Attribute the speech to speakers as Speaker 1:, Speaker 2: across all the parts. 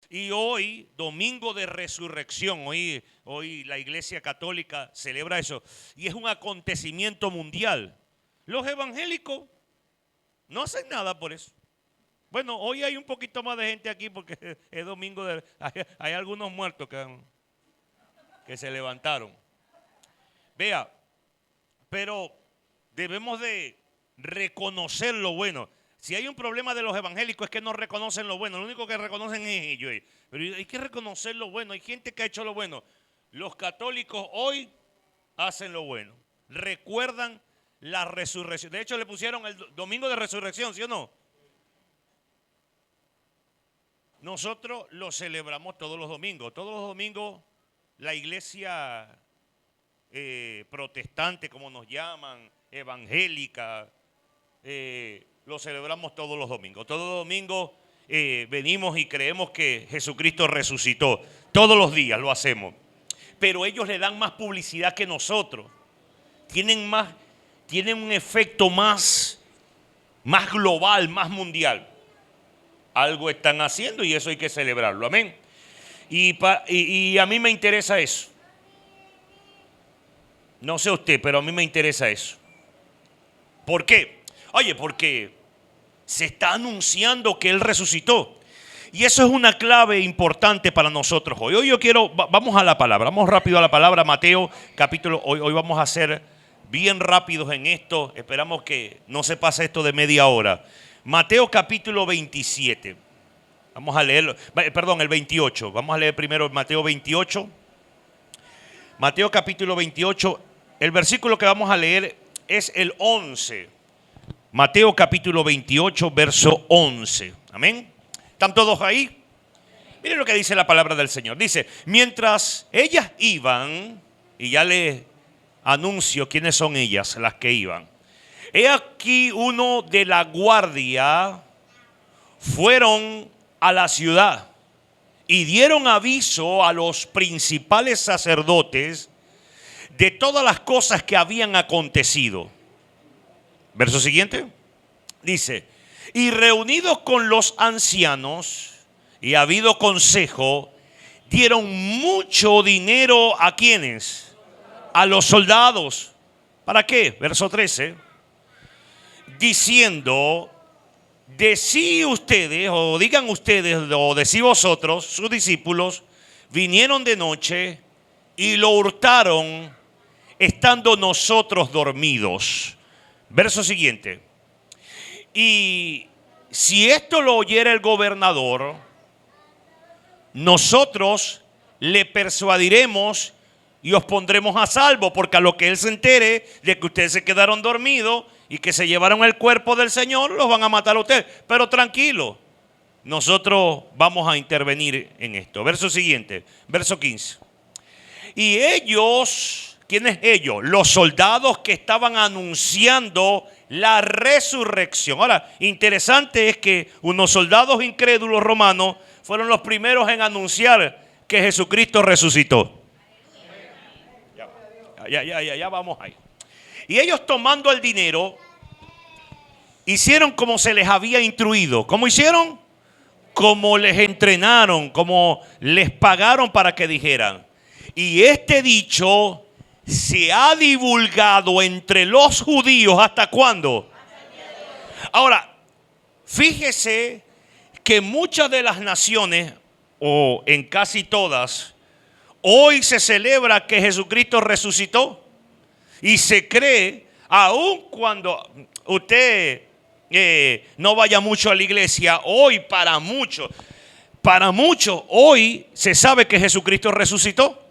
Speaker 1: Y hoy, domingo de resurrección, hoy la Iglesia Católica celebra eso. Y es un acontecimiento mundial. Los evangélicos no hacen nada por eso. Bueno, hoy hay un poquito más de gente aquí porque es domingo hay algunos muertos que se levantaron. Vea, pero debemos de reconocer lo bueno. Si hay un problema de los evangélicos es que no reconocen lo bueno. Lo único que reconocen es ellos. Pero hay que reconocer lo bueno. Hay gente que ha hecho lo bueno. Los católicos hoy hacen lo bueno. Recuerdan la resurrección. De hecho, le pusieron el domingo de resurrección, ¿sí o no? Nosotros lo celebramos todos los domingos. Todos los domingos la iglesia protestante, como nos llaman, evangélica, lo celebramos todos los domingos. Todos los domingos venimos y creemos que Jesucristo resucitó. Todos los días lo hacemos. Pero ellos le dan más publicidad que nosotros. Tienen un efecto más global, más mundial. Algo están haciendo y eso hay que celebrarlo. Amén. Y a mí me interesa eso. No sé usted, pero a mí me interesa eso. ¿Por qué? Oye, porque se está anunciando que Él resucitó. Y eso es una clave importante para nosotros hoy. Hoy vamos a la palabra, vamos rápido a la palabra, Mateo capítulo, hoy vamos a ser bien rápidos en esto. Esperamos que no se pase esto de media hora. Mateo capítulo 27. Vamos a leerlo, perdón, el 28. Vamos a leer primero Mateo 28. Mateo capítulo 28. El versículo que vamos a leer es el 11. Mateo capítulo 28, verso 11. Amén. ¿Están todos ahí? Miren lo que dice la palabra del Señor. Dice, mientras ellas iban, y ya les anuncio quiénes son ellas, las que iban. He aquí uno de la guardia fueron a la ciudad y dieron aviso a los principales sacerdotes de todas las cosas que habían acontecido. Verso siguiente. Dice, y reunidos con los ancianos y habido consejo, dieron mucho dinero a quienes, a los soldados. ¿Para qué? Verso 13. Diciendo, decí ustedes, o digan ustedes, o decí vosotros, sus discípulos, vinieron de noche y lo hurtaron, estando nosotros dormidos. Verso siguiente. Y si esto lo oyera el gobernador, nosotros le persuadiremos y os pondremos a salvo, porque a lo que él se entere de que ustedes se quedaron dormidos y que se llevaron el cuerpo del Señor, los van a matar a ustedes. Pero tranquilo, nosotros vamos a intervenir en esto. Verso siguiente, verso 15. Y ellos, ¿quiénes ellos? Los soldados que estaban anunciando la resurrección. Ahora, interesante es que unos soldados incrédulos romanos fueron los primeros en anunciar que Jesucristo resucitó. Ya vamos ahí. Y ellos, tomando el dinero, hicieron como se les había instruido. ¿Cómo hicieron? Como les entrenaron, como les pagaron para que dijeran. Y este dicho se ha divulgado entre los judíos. ¿Hasta cuándo? Ahora, fíjese que muchas de las naciones, o en casi todas, hoy se celebra que Jesucristo resucitó. Y se cree, aun cuando usted no vaya mucho a la iglesia, hoy para muchos, hoy se sabe que Jesucristo resucitó.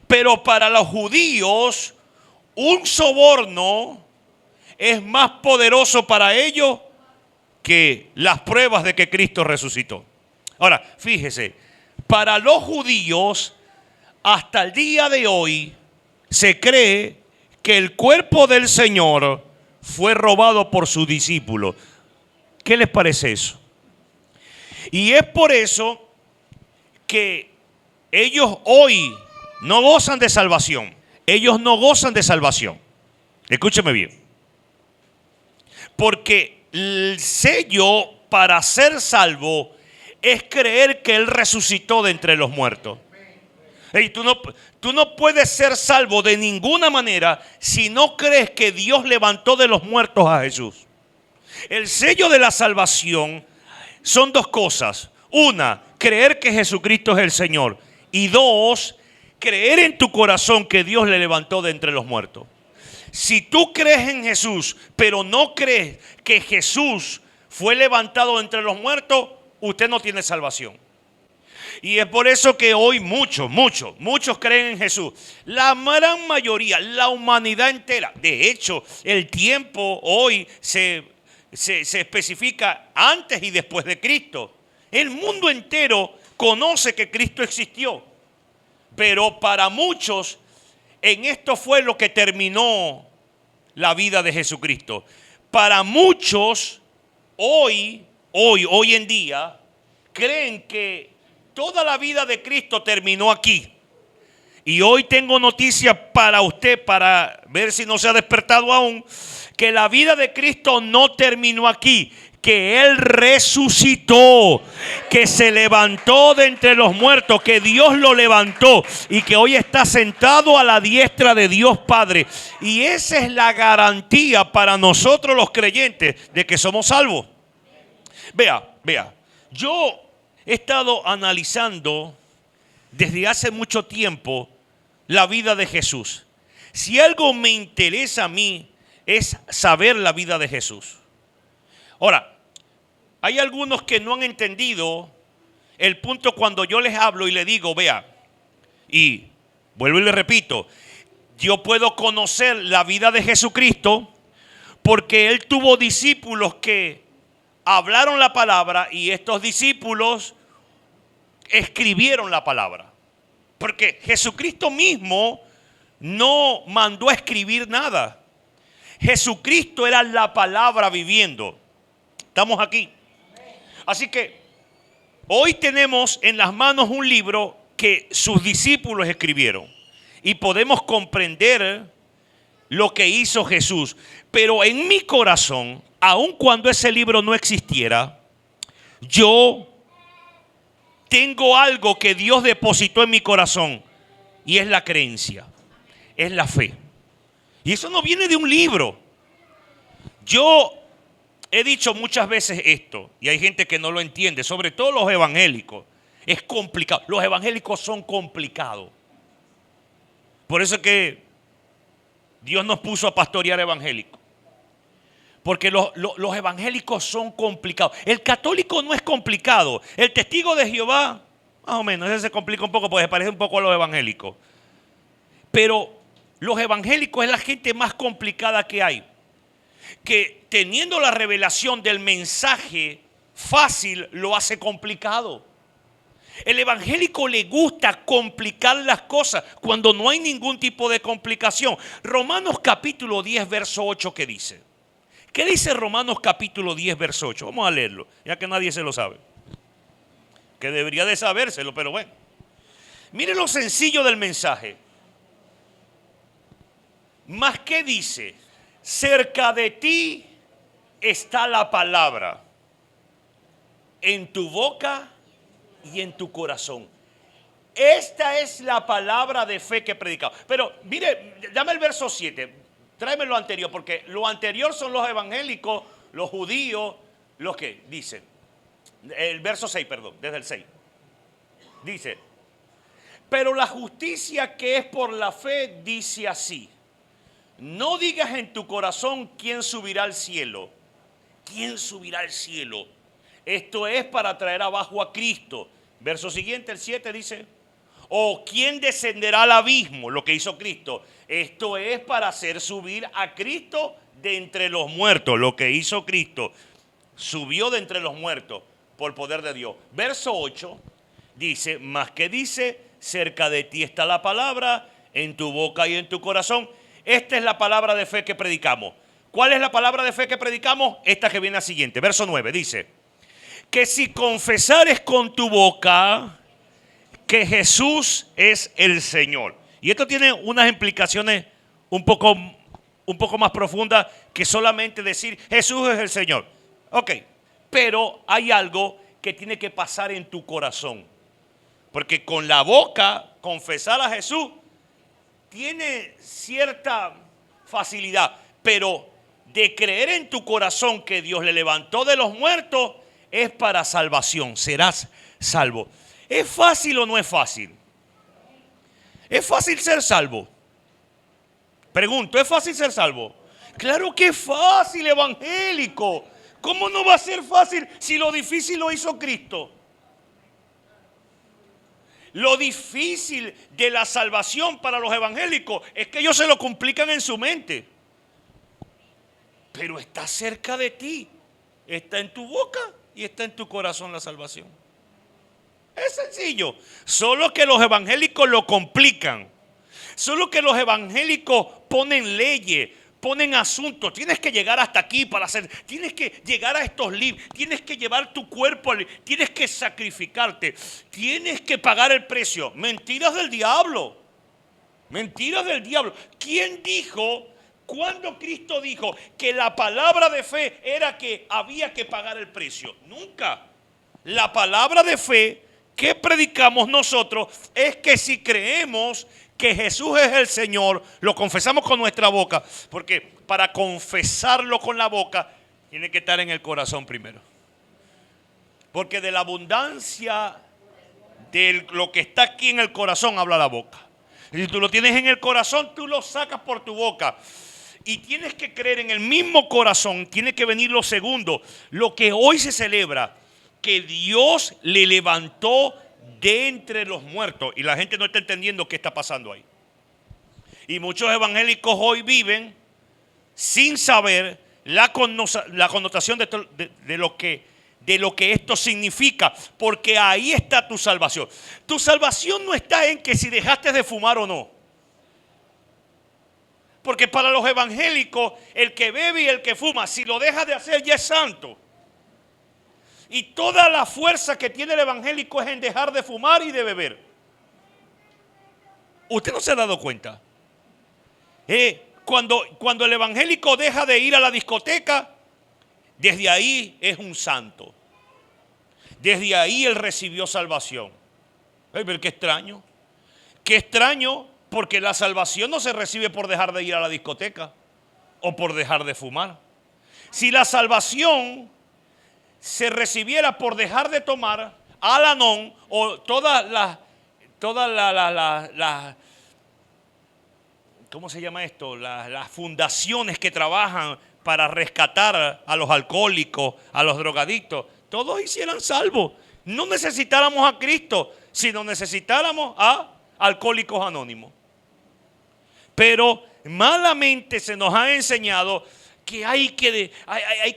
Speaker 1: Pero para los judíos, un soborno es más poderoso para ellos que las pruebas de que Cristo resucitó. Ahora, fíjese, para los judíos, hasta el día de hoy, se cree que el cuerpo del Señor fue robado por sus discípulos. ¿Qué les parece eso? Y es por eso que ellos hoy no gozan de salvación. Ellos no gozan de salvación. Escúcheme bien. Porque el sello para ser salvo es creer que Él resucitó de entre los muertos. Hey, tú no puedes ser salvo de ninguna manera si no crees que Dios levantó de los muertos a Jesús. El sello de la salvación son dos cosas. Una, creer que Jesucristo es el Señor. Y dos, creer en tu corazón que Dios le levantó de entre los muertos. Si tú crees en Jesús, pero no crees que Jesús fue levantado de entre los muertos, usted no tiene salvación. Y es por eso que hoy muchos creen en Jesús. La gran mayoría, la humanidad entera. De hecho, el tiempo hoy se especifica antes y después de Cristo. El mundo entero conoce que Cristo existió. Pero para muchos, en esto fue lo que terminó la vida de Jesucristo. Para muchos, hoy en día, creen que toda la vida de Cristo terminó aquí. Y hoy tengo noticias para usted, para ver si no se ha despertado aún, que la vida de Cristo no terminó aquí, que Él resucitó, que se levantó de entre los muertos, que Dios lo levantó y que hoy está sentado a la diestra de Dios Padre. Y esa es la garantía para nosotros los creyentes de que somos salvos. Vea, yo he estado analizando desde hace mucho tiempo la vida de Jesús. Si algo me interesa a mí es saber la vida de Jesús. Ahora, hay algunos que no han entendido el punto cuando yo les hablo y les digo, vea, y vuelvo y le repito, yo puedo conocer la vida de Jesucristo porque Él tuvo discípulos que hablaron la palabra y estos discípulos escribieron la palabra. Porque Jesucristo mismo no mandó a escribir nada. Jesucristo era la palabra viviendo. ¿Estamos aquí? Así que hoy tenemos en las manos un libro que sus discípulos escribieron. Y podemos comprender lo que hizo Jesús. Pero en mi corazón, aun cuando ese libro no existiera, yo tengo algo que Dios depositó en mi corazón y es la creencia, es la fe. Y eso no viene de un libro. Yo he dicho muchas veces esto y hay gente que no lo entiende, sobre todo los evangélicos. Es complicado. Los evangélicos son complicados. Por eso es que Dios nos puso a pastorear evangélicos. Porque los evangélicos son complicados. El católico no es complicado. El testigo de Jehová, más o menos, ese se complica un poco porque se parece un poco a los evangélicos. Pero los evangélicos es la gente más complicada que hay. Que teniendo la revelación del mensaje fácil, lo hace complicado. El evangélico le gusta complicar las cosas cuando no hay ningún tipo de complicación. Romanos capítulo 10, verso 8, ¿qué dice? ¿Qué dice Romanos capítulo 10, verso 8? Vamos a leerlo, ya que nadie se lo sabe. Que debería de sabérselo, pero bueno. Mire lo sencillo del mensaje. Mas, ¿qué dice? Cerca de ti está la palabra, en tu boca y en tu corazón. Esta es la palabra de fe que predicamos. Pero mire, dame el verso 7. Tráeme lo anterior, porque lo anterior son los evangélicos, los judíos, los que dicen. El verso 6, perdón, desde el 6. Dice, pero la justicia que es por la fe dice así. No digas en tu corazón quién subirá al cielo. ¿Quién subirá al cielo? Esto es para traer abajo a Cristo. Verso siguiente, el 7 dice, o quién descenderá al abismo, lo que hizo Cristo. Esto es para hacer subir a Cristo de entre los muertos, lo que hizo Cristo. Subió de entre los muertos por poder de Dios. Verso 8 dice, más que dice, cerca de ti está la palabra, en tu boca y en tu corazón. Esta es la palabra de fe que predicamos. ¿Cuál es la palabra de fe que predicamos? Esta que viene a siguiente. Verso 9 dice, que si confesares con tu boca que Jesús es el Señor. Y esto tiene unas implicaciones un poco más profundas que solamente decir Jesús es el Señor. Ok, pero hay algo que tiene que pasar en tu corazón. Porque con la boca confesar a Jesús tiene cierta facilidad, pero de creer en tu corazón que Dios le levantó de los muertos es para salvación, serás salvo. ¿Es fácil o no es fácil? ¿Es fácil ser salvo? Pregunto, ¿es fácil ser salvo? Claro que es fácil, evangélico. ¿Cómo no va a ser fácil si lo difícil lo hizo Cristo? Lo difícil de la salvación para los evangélicos es que ellos se lo complican en su mente. Pero está cerca de ti. Está en tu boca y está en tu corazón la salvación. Es sencillo. Solo que los evangélicos lo complican. Solo que los evangélicos ponen leyes, ponen asuntos. Tienes que llegar hasta aquí para hacer. Tienes que llegar a estos libros. Tienes que llevar tu cuerpo. Tienes que sacrificarte. Tienes que pagar el precio. Mentiras del diablo. Mentiras del diablo. ¿Quién dijo? ¿Cuándo Cristo dijo que la palabra de fe era que había que pagar el precio? Nunca. La palabra de fe que predicamos nosotros es que si creemos que Jesús es el Señor, lo confesamos con nuestra boca, porque para confesarlo con la boca tiene que estar en el corazón primero. Porque de la abundancia de lo que está aquí en el corazón habla la boca. Y si tú lo tienes en el corazón, tú lo sacas por tu boca. Y tienes que creer en el mismo corazón. Tiene que venir lo segundo, lo que hoy se celebra, que Dios le levantó de entre los muertos. Y la gente no está entendiendo qué está pasando ahí. Y muchos evangélicos hoy viven sin saber la connotación de lo que esto significa. Porque ahí está tu salvación. Tu salvación no está en que si dejaste de fumar o no. Porque para los evangélicos, el que bebe y el que fuma, si lo deja de hacer ya es santo. Y toda la fuerza que tiene el evangélico es en dejar de fumar y de beber. ¿Usted no se ha dado cuenta? Cuando el evangélico deja de ir a la discoteca, desde ahí es un santo. Desde ahí él recibió salvación. Pero qué extraño. Qué extraño, porque la salvación no se recibe por dejar de ir a la discoteca o por dejar de fumar. Si la salvación se recibiera por dejar de tomar Al-Anon o todas las ¿cómo se llama esto? Las fundaciones que trabajan para rescatar a los alcohólicos, a los drogadictos, todos hicieran salvos. No necesitáramos a Cristo, sino necesitáramos a Alcohólicos Anónimos. Pero malamente se nos ha enseñado que hay que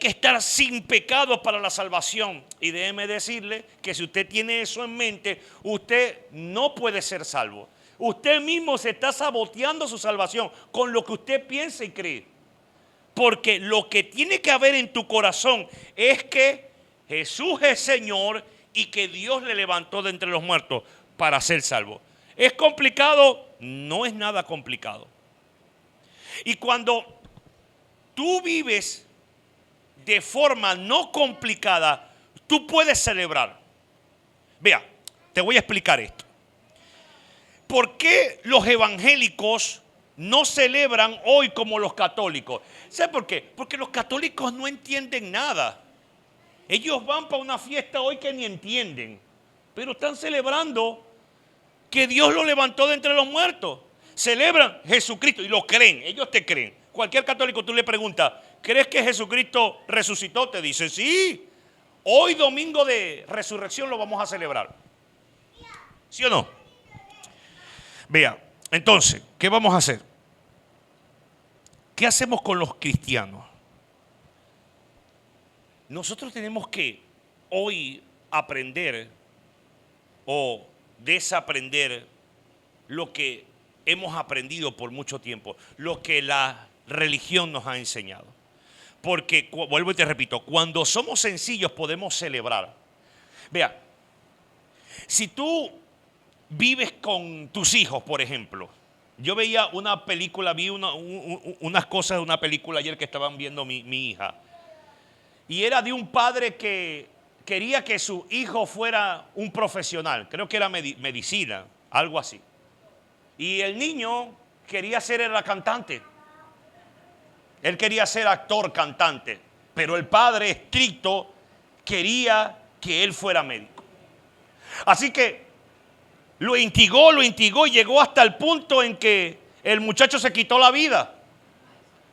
Speaker 1: estar sin pecado para la salvación. Y déjeme decirle que si usted tiene eso en mente, usted no puede ser salvo. Usted mismo se está saboteando su salvación con lo que usted piensa y cree. Porque lo que tiene que haber en tu corazón es que Jesús es Señor y que Dios le levantó de entre los muertos para ser salvo. ¿Es complicado? No es nada complicado. Y cuando tú vives de forma no complicada, tú puedes celebrar. Vea, te voy a explicar esto. ¿Por qué los evangélicos no celebran hoy como los católicos? ¿Sabe por qué? Porque los católicos no entienden nada. Ellos van para una fiesta hoy que ni entienden, pero están celebrando que Dios lo levantó de entre los muertos. Celebran Jesucristo y lo creen, ellos te creen. Cualquier católico tú le preguntas, ¿crees que Jesucristo resucitó? Te dice, sí, hoy domingo de resurrección lo vamos a celebrar. ¿Sí o no? Vea, entonces, ¿qué vamos a hacer? ¿Qué hacemos con los cristianos? Nosotros tenemos que hoy aprender o desaprender lo que hemos aprendido por mucho tiempo, lo que la religión nos ha enseñado. Porque, vuelvo y te repito, cuando somos sencillos podemos celebrar. Vea, si tú vives con tus hijos, por ejemplo, yo veía una película, vi unas cosas de una película ayer que estaban viendo mi hija. Y era de un padre que quería que su hijo fuera un profesional, creo que era medicina, algo así. Y el niño quería ser era cantante. Él quería ser actor, cantante, pero el padre estricto quería que él fuera médico. Así que lo instigó y llegó hasta el punto en que el muchacho se quitó la vida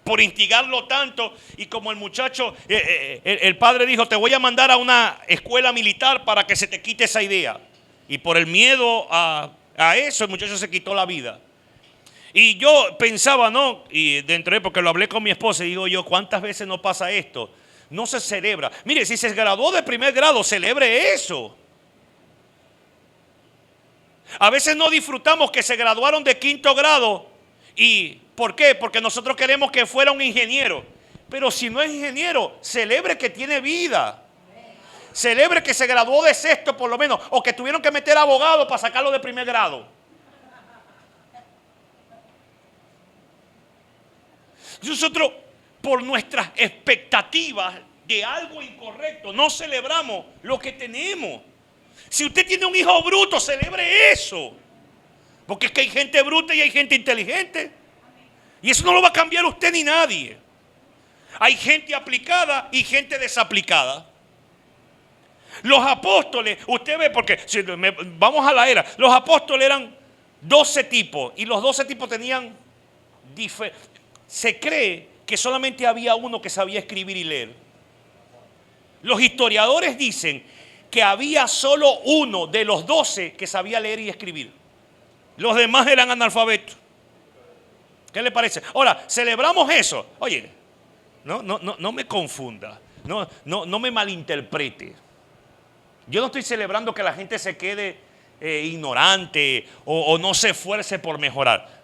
Speaker 1: por instigarlo tanto. Y como el muchacho, el padre dijo, te voy a mandar a una escuela militar para que se te quite esa idea. Y por el miedo a eso, el muchacho se quitó la vida. Y yo pensaba, ¿no? Y dentro de, porque lo hablé con mi esposa y digo yo, ¿cuántas veces no pasa esto? No se celebra. Mire, si se graduó de primer grado, celebre eso. A veces no disfrutamos que se graduaron de quinto grado. ¿Y por qué? Porque nosotros queremos que fuera un ingeniero. Pero si no es ingeniero, celebre que tiene vida. Celebre que se graduó de sexto por lo menos. O que tuvieron que meter abogado para sacarlo de primer grado. Nosotros, por nuestras expectativas de algo incorrecto, no celebramos lo que tenemos. Si usted tiene un hijo bruto, celebre eso. Porque es que hay gente bruta y hay gente inteligente. Y eso no lo va a cambiar usted ni nadie. Hay gente aplicada y gente desaplicada. Los apóstoles, usted ve, porque si vamos a la era, los apóstoles eran 12 tipos y los 12 tipos tenían se cree que solamente había uno que sabía escribir y leer. Los historiadores dicen que había solo uno de los 12 que sabía leer y escribir. Los demás eran analfabetos. ¿Qué le parece? Ahora, celebramos eso. Oye, no me confunda. No me malinterprete. Yo no estoy celebrando que la gente se quede ignorante o no se esfuerce por mejorar.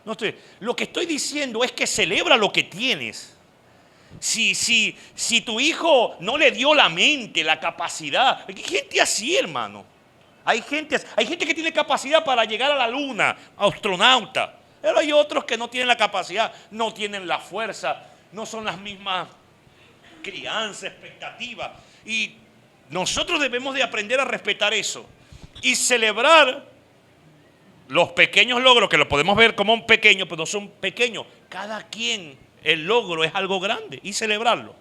Speaker 1: Lo que estoy diciendo es que celebra lo que tienes. Si tu hijo no le dio la mente, la capacidad, hay gente así, hermano. Hay gente que tiene capacidad para llegar a la luna, astronauta. Pero hay otros que no tienen la capacidad, no tienen la fuerza, no son las mismas crianzas, expectativas. Y nosotros debemos de aprender a respetar eso y celebrar los pequeños logros, que lo podemos ver como un pequeño, pero no son pequeños. Cada quien, el logro es algo grande y celebrarlo.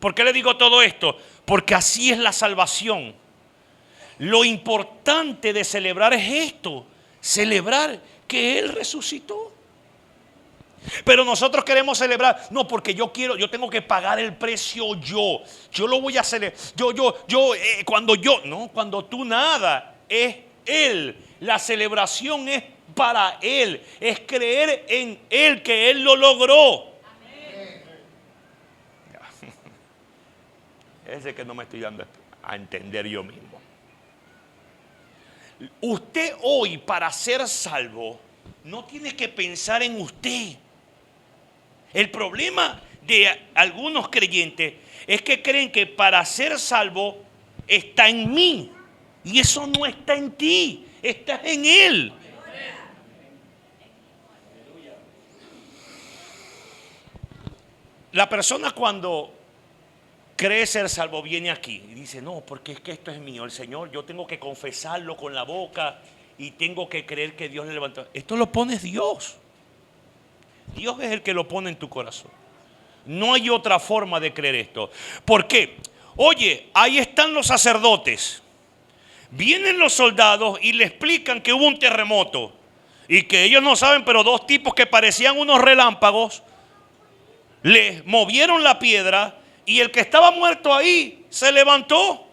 Speaker 1: ¿Por qué le digo todo esto? Porque así es la salvación. Lo importante de celebrar es esto, celebrar que Él resucitó. Pero nosotros queremos celebrar, no, porque yo tengo que pagar el precio yo lo voy a hacer, cuando tú nada, es Él. La celebración es para Él, es creer en Él, que Él lo logró. Ese que no me estoy dando a entender yo mismo. Usted hoy, para ser salvo, no tiene que pensar en usted. El problema de algunos creyentes es que creen que para ser salvo está en mí. Y eso no está en ti, está en Él. La persona cuando cree ser salvo viene aquí y dice, no, porque es que esto es mío, el Señor, yo tengo que confesarlo con la boca y tengo que creer que Dios le levantó. Esto lo pone Dios. Dios es el que lo pone en tu corazón. No hay otra forma de creer esto. ¿Por qué? Oye, ahí están los sacerdotes. Vienen los soldados y le explican que hubo un terremoto y que ellos no saben, pero dos tipos que parecían unos relámpagos le movieron la piedra y el que estaba muerto ahí se levantó.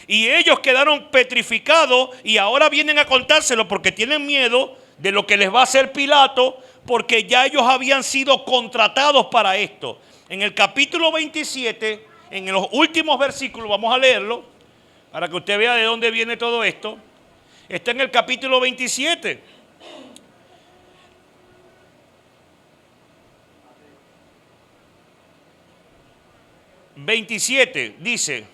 Speaker 1: Y ellos quedaron petrificados y ahora vienen a contárselo porque tienen miedo de lo que les va a hacer Pilato, porque ya ellos habían sido contratados para esto. En el capítulo 27, en los últimos versículos, vamos a leerlo para que usted vea de dónde viene todo esto. Está en el capítulo 27. Dice,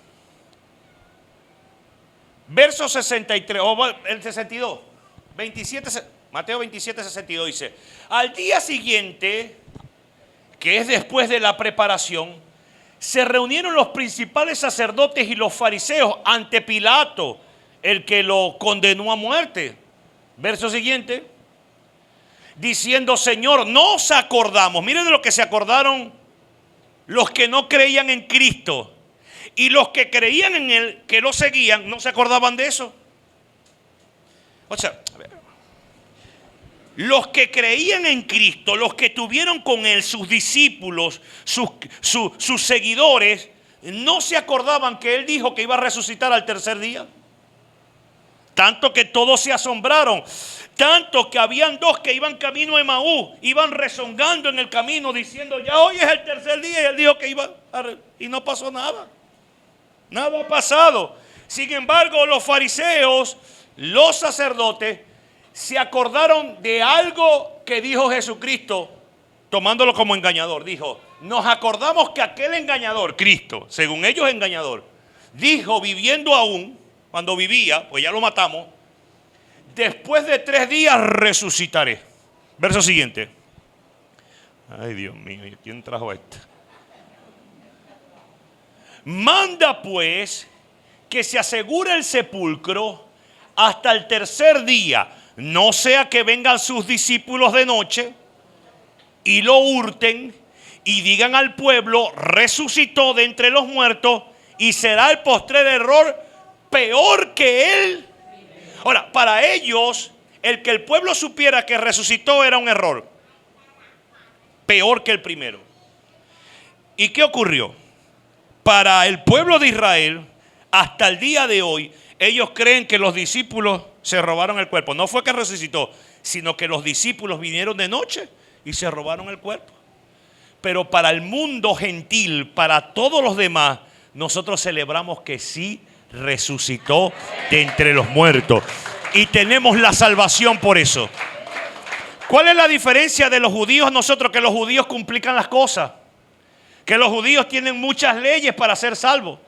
Speaker 1: verso 63, o el 62, 27, Mateo 27, 62 dice, al día siguiente, que es después de la preparación, se reunieron los principales sacerdotes y los fariseos ante Pilato, el que lo condenó a muerte. Verso siguiente. Diciendo: Señor, no os acordamos. Miren de lo que se acordaron los que no creían en Cristo. Y los que creían en Él, que lo seguían, no se acordaban de eso. O sea, a ver, los que creían en Cristo, los que tuvieron con Él, sus discípulos, sus seguidores, no se acordaban que Él dijo que iba a resucitar al tercer día. Tanto que todos se asombraron. Tanto que habían dos que iban camino a Emaús, iban rezongando en el camino diciendo: ya hoy es el tercer día. Y Él dijo que iba y no pasó nada. Nada ha pasado. Sin embargo, los fariseos, los sacerdotes, se acordaron de algo que dijo Jesucristo, tomándolo como engañador. Dijo: nos acordamos que aquel engañador, Cristo, según ellos engañador, dijo viviendo aún, cuando vivía, pues ya lo matamos, después de 3 días resucitaré. Verso siguiente. Ay, Dios mío, ¿quién trajo esto? Manda pues que se asegure el sepulcro hasta el tercer día, no sea que vengan sus discípulos de noche y lo hurten y digan al pueblo: resucitó de entre los muertos, y será el postrer error peor que él. Ahora, para ellos, el que el pueblo supiera que resucitó era un error peor que el primero. ¿Y qué ocurrió? Para el pueblo de Israel, hasta el día de hoy, ellos creen que los discípulos se robaron el cuerpo. No fue que resucitó, sino que los discípulos vinieron de noche y se robaron el cuerpo. Pero para el mundo gentil, para todos los demás, nosotros celebramos que sí resucitó de entre los muertos. Y tenemos la salvación por eso. ¿Cuál es la diferencia de los judíos a nosotros? Que los judíos complican las cosas. Que los judíos tienen muchas leyes para ser salvos.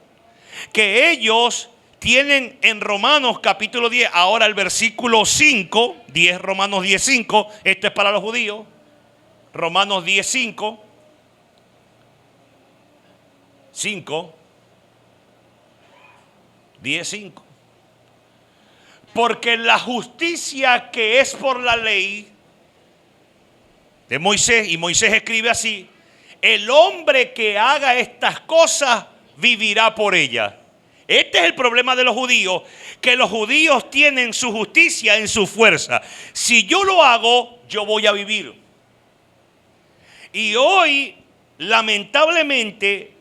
Speaker 1: Que ellos tienen en Romanos capítulo 10, ahora el versículo 5, 10 Romanos 10, 5, esto es para los judíos. Romanos 10, 5. 10:5. Porque la justicia que es por la ley de Moisés, y Moisés escribe así: el hombre que haga estas cosas vivirá por ellas. Este es el problema de los judíos, que los judíos tienen su justicia en su fuerza. Si yo lo hago, yo voy a vivir. Y hoy, lamentablemente,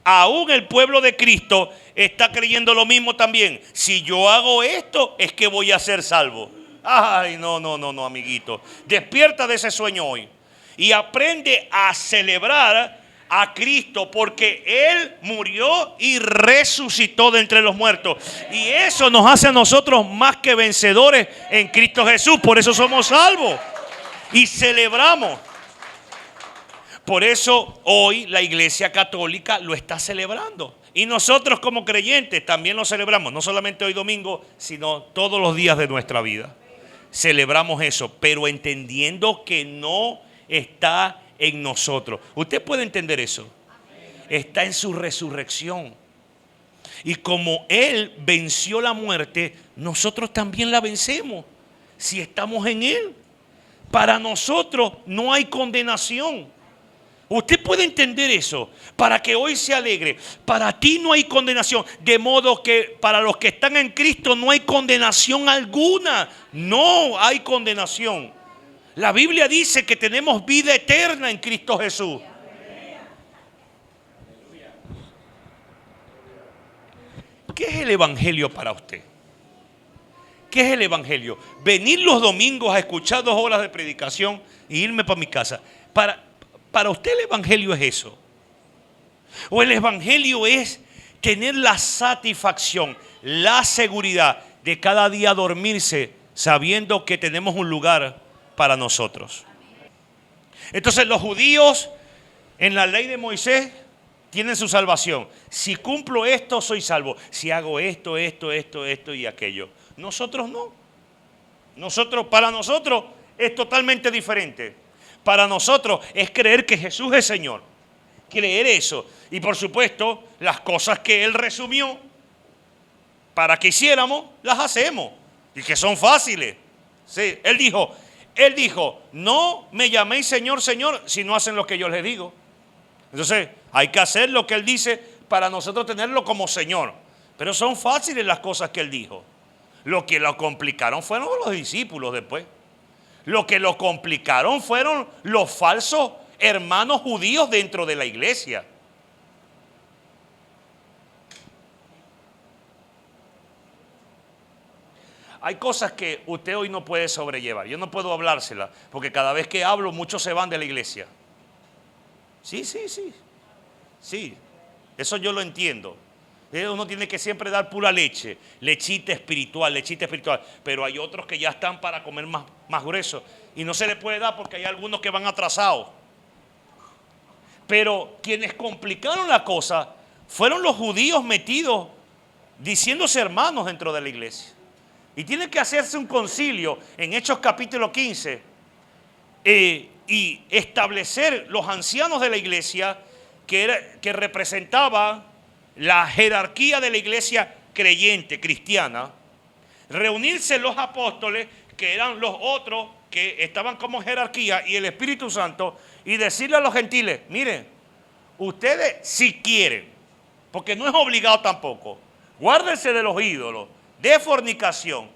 Speaker 1: aún el pueblo de Cristo está creyendo lo mismo también. Si yo hago esto, es que voy a ser salvo. Ay, no, amiguito. Despierta de ese sueño hoy y aprende a celebrar a Cristo, porque Él murió y resucitó de entre los muertos. Y eso nos hace a nosotros más que vencedores en Cristo Jesús. Por eso somos salvos y celebramos. Por eso hoy la Iglesia Católica lo está celebrando. Y nosotros como creyentes también lo celebramos. No solamente hoy domingo, sino todos los días de nuestra vida. Celebramos eso, pero entendiendo que no está en nosotros. Usted puede entender eso. Está en su resurrección. Y como Él venció la muerte, nosotros también la vencemos. Si estamos en Él. Para nosotros no hay condenación. Usted puede entender eso para que hoy se alegre. Para ti no hay condenación. De modo que para los que están en Cristo no hay condenación alguna. No hay condenación. La Biblia dice que tenemos vida eterna en Cristo Jesús. ¿Qué es el evangelio para usted? ¿Qué es el evangelio? Venir los domingos a escuchar 2 horas de predicación e irme para mi casa. Para usted el evangelio es eso. O el evangelio es tener la satisfacción, la seguridad de cada día dormirse sabiendo que tenemos un lugar para nosotros. Entonces los judíos en la ley de Moisés tienen su salvación. Si cumplo esto, soy salvo. Si hago esto y aquello. Nosotros no. Para nosotros es totalmente diferente. Para nosotros es creer que Jesús es Señor. creer eso. Y por supuesto, las cosas que Él resumió para que hiciéramos, las hacemos. Y que son fáciles. Sí, Él dijo, no me llaméis Señor, Señor, si no hacen lo que yo les digo. Entonces, hay que hacer lo que Él dice para nosotros tenerlo como Señor. Pero son fáciles las cosas que Él dijo. Lo que lo complicaron fueron los discípulos después. Lo que lo complicaron fueron los falsos hermanos judíos dentro de la iglesia. Hay cosas que usted hoy no puede sobrellevar. Yo no puedo hablárselas, porque cada vez que hablo muchos se van de la iglesia. Sí. Sí, eso yo lo entiendo. Uno tiene que siempre dar pura leche, lechita espiritual. Pero hay otros que ya están para comer más grueso. Y no se le puede dar porque hay algunos que van atrasados. Pero quienes complicaron la cosa fueron los judíos metidos, diciéndose hermanos dentro de la iglesia. Y tiene que hacerse un concilio en Hechos capítulo 15 y establecer los ancianos de la iglesia que representaba la jerarquía de la iglesia creyente, cristiana, reunirse los apóstoles, que eran los otros que estaban como jerarquía, y el Espíritu Santo, y decirle a los gentiles, miren, ustedes si quieren, porque no es obligado tampoco, guárdense de los ídolos, de fornicación,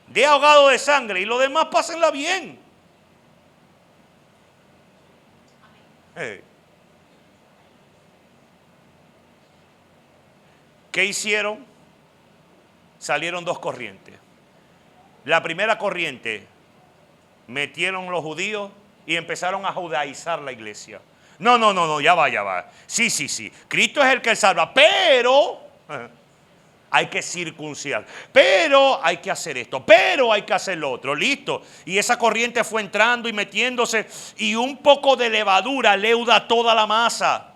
Speaker 1: de ahogado de sangre, y lo demás pásenla bien. Hey. ¿Qué hicieron? Salieron dos corrientes. La primera corriente, metieron los judíos y empezaron a judaizar la iglesia. No, ya va. Sí. Cristo es el que salva, pero hay que circuncidar, pero hay que hacer esto, pero hay que hacer lo otro, listo. Y esa corriente fue entrando y metiéndose, y un poco de levadura leuda toda la masa.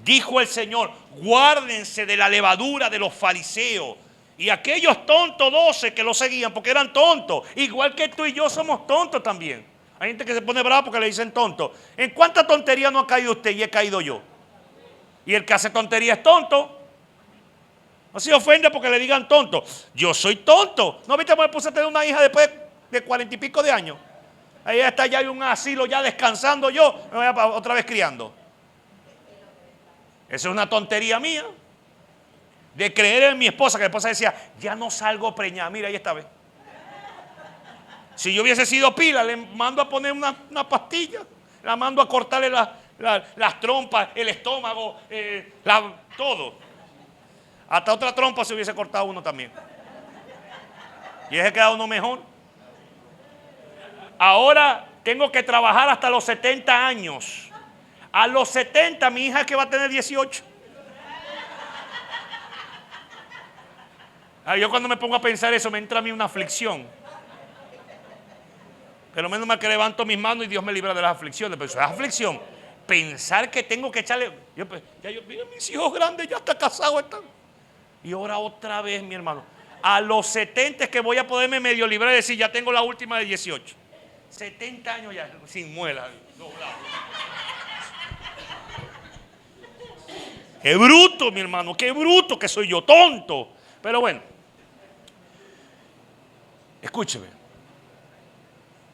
Speaker 1: Dijo el Señor, guárdense de la levadura de los fariseos. Y aquellos tontos 12 que lo seguían porque eran tontos. Igual que tú y yo somos tontos también. Hay gente que se pone brava porque le dicen tonto. ¿En cuánta tontería no ha caído usted y he caído yo? Y el que hace tontería es tonto. No se ofende porque le digan tonto. Yo soy tonto. ¿No viste cómo me puse a tener una hija después de 40 y pico de años? Ahí está ya en un asilo ya descansando yo. Me voy otra vez criando. Eso es una tontería mía. De creer en mi esposa, que mi esposa decía, ya no salgo preñada. Mira, ahí está, ve. Si yo hubiese sido pila, le mando a poner una pastilla. La mando a cortarle las trompas, el estómago, todo. Hasta otra trompa se hubiese cortado uno también. Y ese queda uno mejor. Ahora tengo que trabajar hasta los 70 años. A los 70 mi hija que va a tener 18. Yo cuando me pongo a pensar eso me entra a mí una aflicción. Pero menos mal que levanto mis manos y Dios me libra de las aflicciones. Pero eso es aflicción. Pensar que tengo que echarle... mira, mis hijos grandes ya están casados. Y ahora otra vez, mi hermano. A los 70 es que voy a poderme medio librar y decir, ya tengo la última de 18. 70 años ya, sin muela, doblado. Qué bruto, mi hermano, qué bruto que soy yo, tonto. Pero bueno, escúcheme.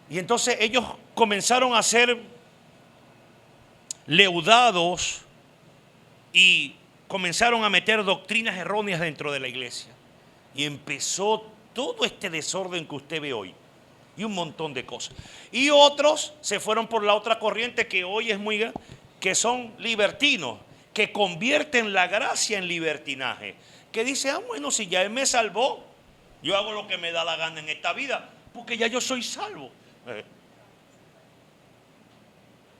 Speaker 1: Y entonces ellos comenzaron a ser leudados y comenzaron a meter doctrinas erróneas dentro de la iglesia. Y empezó todo este desorden que usted ve hoy. Y un montón de cosas. Y otros se fueron por la otra corriente que hoy es muy grande, que son libertinos, que convierten la gracia en libertinaje. Que dice, bueno, si ya Él me salvó, yo hago lo que me da la gana en esta vida, porque ya yo soy salvo.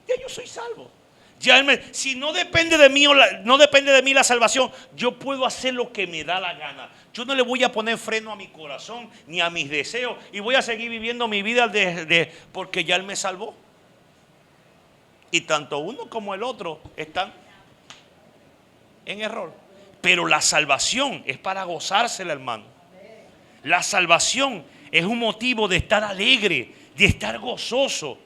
Speaker 1: Ya yo soy salvo. Si no depende de mí, no depende de mí la salvación, yo puedo hacer lo que me da la gana. Yo no le voy a poner freno a mi corazón ni a mis deseos y voy a seguir viviendo mi vida porque ya Él me salvó. Y tanto uno como el otro están en error. Pero la salvación es para gozársela, hermano. La salvación es un motivo de estar alegre, de estar gozoso,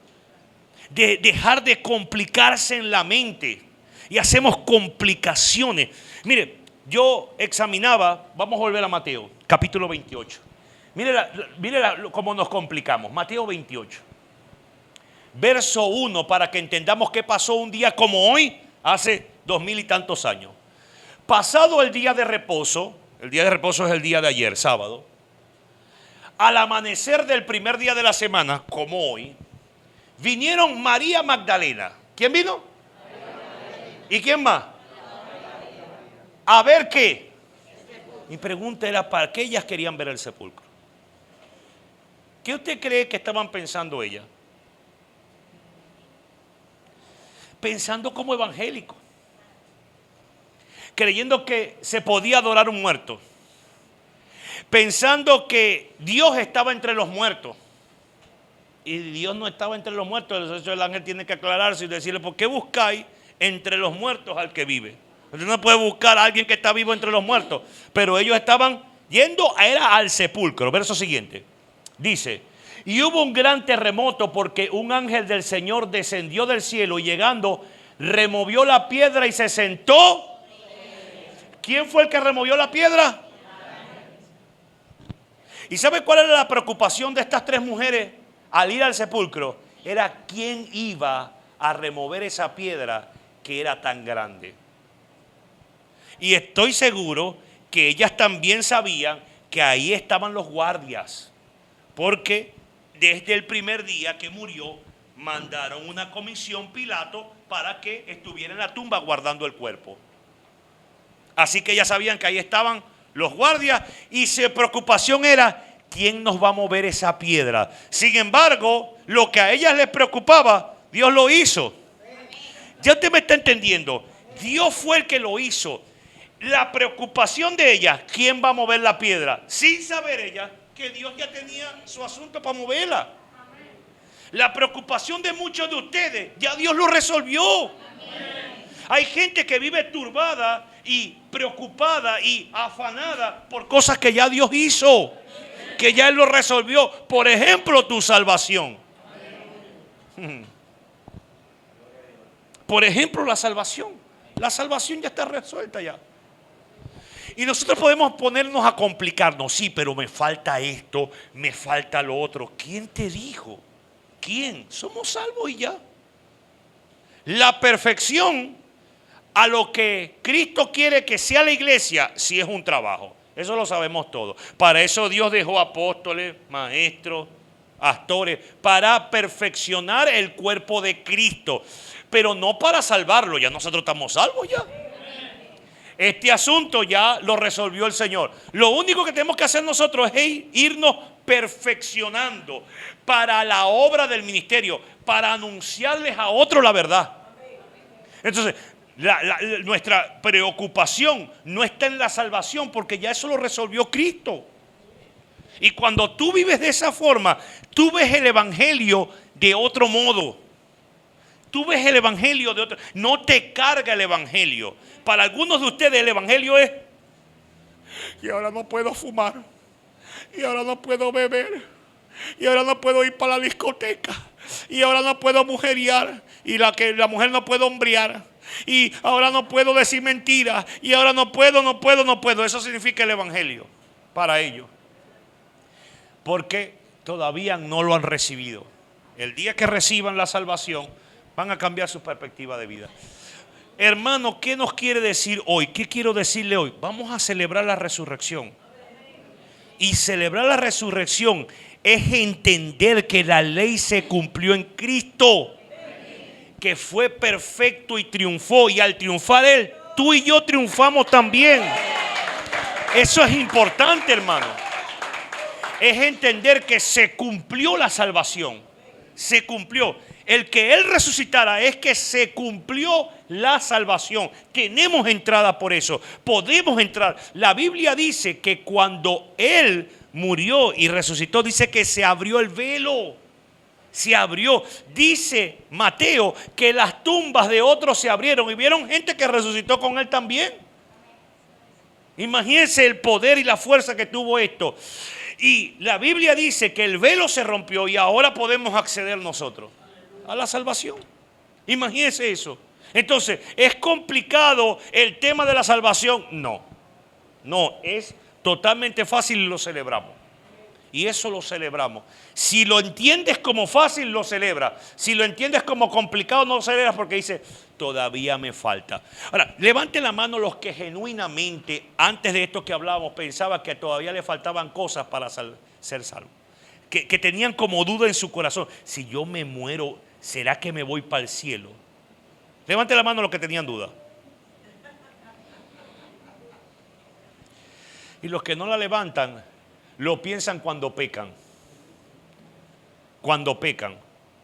Speaker 1: de dejar de complicarse en la mente. y hacemos complicaciones. Mire, yo examinaba, vamos a volver a Mateo, capítulo 28. Mire cómo nos complicamos. Mateo 28, verso 1, para que entendamos qué pasó un día como hoy, hace 2000 y tantos años. Pasado el día de reposo es el día de ayer, sábado. Al amanecer del primer día de la semana, como hoy, vinieron María Magdalena. ¿Quién vino? ¿Y quién más? A ver qué. Mi pregunta era, ¿para qué ellas querían ver el sepulcro? ¿Qué usted cree que estaban pensando ellas? Pensando como evangélicos, creyendo que se podía adorar un muerto, pensando que Dios estaba entre los muertos. Y Dios no estaba entre los muertos. Eso el ángel tiene que aclararse y decirle: ¿por qué buscáis entre los muertos al que vive? Usted no puede buscar a alguien que está vivo entre los muertos. Pero ellos estaban yendo era al sepulcro. Verso siguiente. Dice: y hubo un gran terremoto, porque un ángel del Señor descendió del cielo y llegando removió la piedra y se sentó. ¿Quién fue el que removió la piedra? ¿Y sabe cuál era la preocupación de estas tres mujeres al ir al sepulcro? Era quién iba a remover esa piedra que era tan grande. Y estoy seguro que ellas también sabían que ahí estaban los guardias, porque desde el primer día que murió mandaron una comisión Pilato para que estuviera en la tumba guardando el cuerpo. Así que ellas sabían que ahí estaban los guardias y su preocupación era: ¿quién nos va a mover esa piedra? Sin embargo, lo que a ellas les preocupaba, Dios lo hizo. Ya usted me está entendiendo. Dios fue el que lo hizo. La preocupación de ellas, ¿quién va a mover la piedra? Sin saber ellas que Dios ya tenía su asunto para moverla. La preocupación de muchos de ustedes, ya Dios lo resolvió. Hay gente que vive turbada y preocupada y afanada por cosas que ya Dios hizo, que ya Él lo resolvió. Por ejemplo, tu salvación. Por ejemplo, la salvación. La salvación ya está resuelta ya. Y nosotros podemos ponernos a complicarnos. Sí, pero me falta esto, me falta lo otro. ¿Quién te dijo? ¿Quién? Somos salvos y ya. La perfección a lo que Cristo quiere que sea la iglesia, sí es un trabajo. Eso lo sabemos todos. Para eso Dios dejó apóstoles, maestros, pastores, para perfeccionar el cuerpo de Cristo. Pero no para salvarlo. Ya nosotros estamos salvos ya. Este asunto ya lo resolvió el Señor. Lo único que tenemos que hacer nosotros es irnos perfeccionando para la obra del ministerio, para anunciarles a otros la verdad. Entonces, nuestra preocupación no está en la salvación, porque ya eso lo resolvió Cristo. Y cuando tú vives de esa forma, tú ves el evangelio de otro modo. Tú ves el evangelio de otro. No te carga el evangelio. Para algunos de ustedes el evangelio es: y ahora no puedo fumar, y ahora no puedo beber, y ahora no puedo ir para la discoteca, y ahora no puedo mujerear, y la mujer no puede hombrear, y ahora no puedo decir mentiras, y ahora no puedo. Eso significa el evangelio para ellos, porque todavía no lo han recibido. El día que reciban la salvación, van a cambiar su perspectiva de vida. Hermano, ¿qué nos quiere decir hoy? ¿Qué quiero decirle hoy? Vamos a celebrar la resurrección. Y celebrar la resurrección es entender que la ley se cumplió en Cristo, que fue perfecto y triunfó. Y al triunfar Él, tú y yo triunfamos también. Eso es importante, hermano. Es entender que se cumplió la salvación. Se cumplió. El que Él resucitara es que se cumplió la salvación. Tenemos entrada por eso. Podemos entrar. La Biblia dice que cuando Él murió y resucitó, dice que se abrió el velo. Se abrió. Dice Mateo que las tumbas de otros se abrieron y vieron gente que resucitó con Él también. Imagínense el poder y la fuerza que tuvo esto. Y la Biblia dice que el velo se rompió y ahora podemos acceder nosotros a la salvación. Imagínense eso. Entonces, ¿es complicado el tema de la salvación? No, no, es totalmente fácil y lo celebramos. Y eso lo celebramos. Si lo entiendes como fácil, lo celebras. Si lo entiendes como complicado, no lo celebras porque dice, todavía me falta. Ahora, levante la mano los que genuinamente, antes de esto que hablábamos, pensaban que todavía le faltaban cosas para ser salvo. Que tenían como duda en su corazón. Si yo me muero, ¿será que me voy para el cielo? Levante la mano los que tenían duda. Y los que no la levantan, lo piensan cuando pecan. Cuando pecan.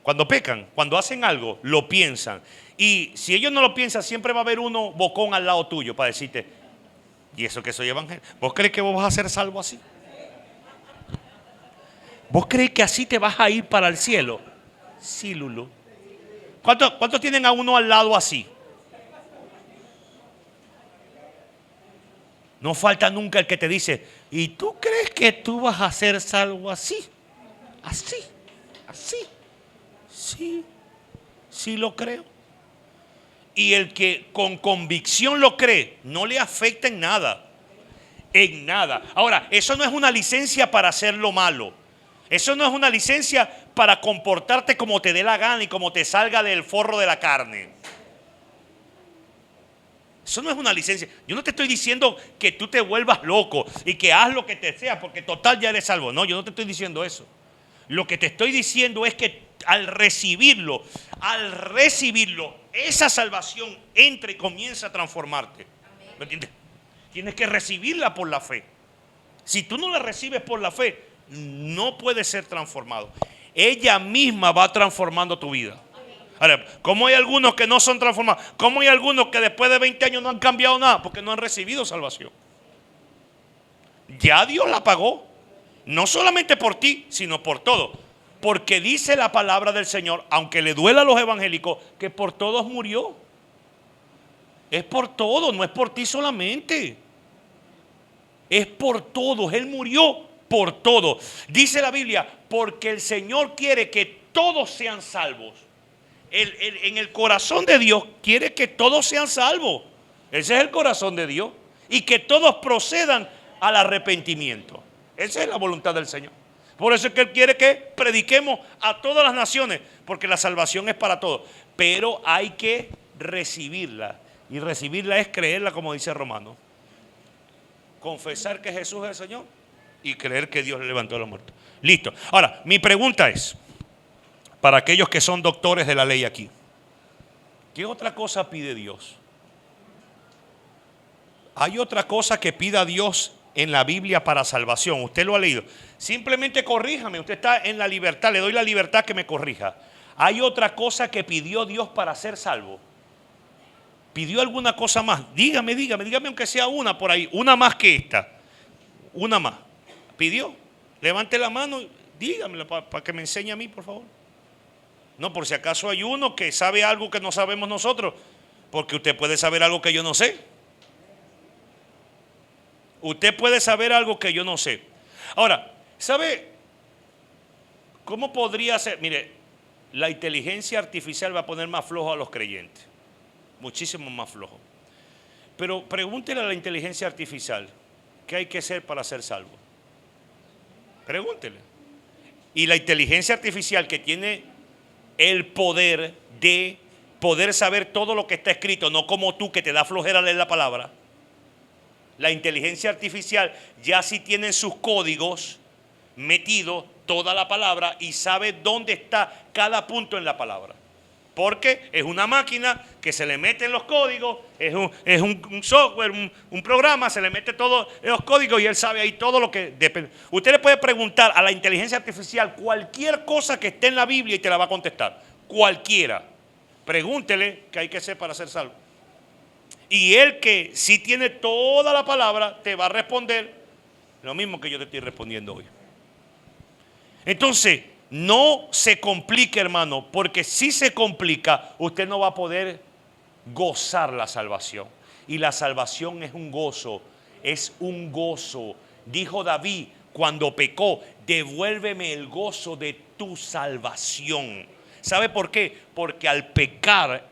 Speaker 1: Cuando hacen algo, lo piensan. Y si ellos no lo piensan, siempre va a haber uno bocón al lado tuyo para decirte, ¿y eso que soy evangélico? ¿Vos crees que vos vas a ser salvo así? ¿Vos crees que así te vas a ir para el cielo? Sí, Lulu. ¿Cuántos tienen a uno al lado así? No falta nunca el que te dice, ¿y tú crees que tú vas a ser salvo así? Así, así. Sí, sí lo creo. Y el que con convicción lo cree, no le afecta en nada. En nada. Ahora, eso no es una licencia para hacer lo malo. Eso no es una licencia para comportarte como te dé la gana y como te salga del forro de la carne. Eso no es una licencia. Yo no te estoy diciendo que tú te vuelvas loco y que haz lo que te sea porque total ya eres salvo. No, yo no te estoy diciendo eso. Lo que te estoy diciendo es que al recibirlo, esa salvación entra y comienza a transformarte. ¿Me entiendes? Tienes que recibirla por la fe. Si tú no la recibes por la fe, no puedes ser transformado. Ella misma va transformando tu vida. Ahora, ¿cómo hay algunos que no son transformados? ¿Cómo hay algunos que después de 20 años no han cambiado nada? Porque no han recibido salvación. Ya Dios la pagó. No solamente por ti, sino por todo. Porque dice la palabra del Señor, aunque le duela a los evangélicos, que por todos murió. Es por todos, no es por ti solamente. Es por todos. Él murió por todos. Dice la Biblia, porque el Señor quiere que todos sean salvos. En el corazón de Dios quiere que todos sean salvos. Ese es el corazón de Dios. Y que todos procedan al arrepentimiento. Esa es la voluntad del Señor. Por eso es que Él quiere que prediquemos a todas las naciones, porque la salvación es para todos. Pero hay que recibirla. Y recibirla es creerla, como dice Romano. Confesar que Jesús es el Señor y creer que Dios le levantó a los muertos. Listo. Ahora, mi pregunta es, para aquellos que son doctores de la ley aquí, ¿qué otra cosa pide Dios? ¿Hay otra cosa que pida Dios en la Biblia para salvación? Usted lo ha leído. Simplemente corríjame, usted está en la libertad, le doy la libertad que me corrija. ¿Hay otra cosa que pidió Dios para ser salvo? ¿Pidió alguna cosa más? Dígame aunque sea una por ahí, una más que esta. Una más. ¿Pidió? Levante la mano, dígamela para que me enseñe a mí, por favor. No, por si acaso hay uno que sabe algo que no sabemos nosotros, porque usted puede saber algo que yo no sé. Usted puede saber algo que yo no sé. Ahora, ¿sabe cómo podría ser? Mire, la inteligencia artificial va a poner más flojo a los creyentes. Muchísimo más flojo. Pero pregúntele a la inteligencia artificial, ¿qué hay que hacer para ser salvo? Pregúntele. Y la inteligencia artificial que tiene el poder de poder saber todo lo que está escrito, no como tú que te da flojera leer la palabra. La inteligencia artificial ya sí tiene en sus códigos metido toda la palabra y sabe dónde está cada punto en la palabra. Porque es una máquina que se le meten los códigos, es un software, un programa, se le mete todos los códigos y él sabe ahí todo lo que depende. Usted le puede preguntar a la inteligencia artificial cualquier cosa que esté en la Biblia y te la va a contestar. Cualquiera. Pregúntele qué hay que hacer para ser salvo. Y él que sí tiene toda la palabra te va a responder lo mismo que yo te estoy respondiendo hoy. Entonces, no se complique, hermano, porque si se complica, usted no va a poder gozar la salvación. Y la salvación es un gozo, es un gozo. Dijo David cuando pecó, devuélveme el gozo de tu salvación. ¿Sabe por qué? Porque al pecar,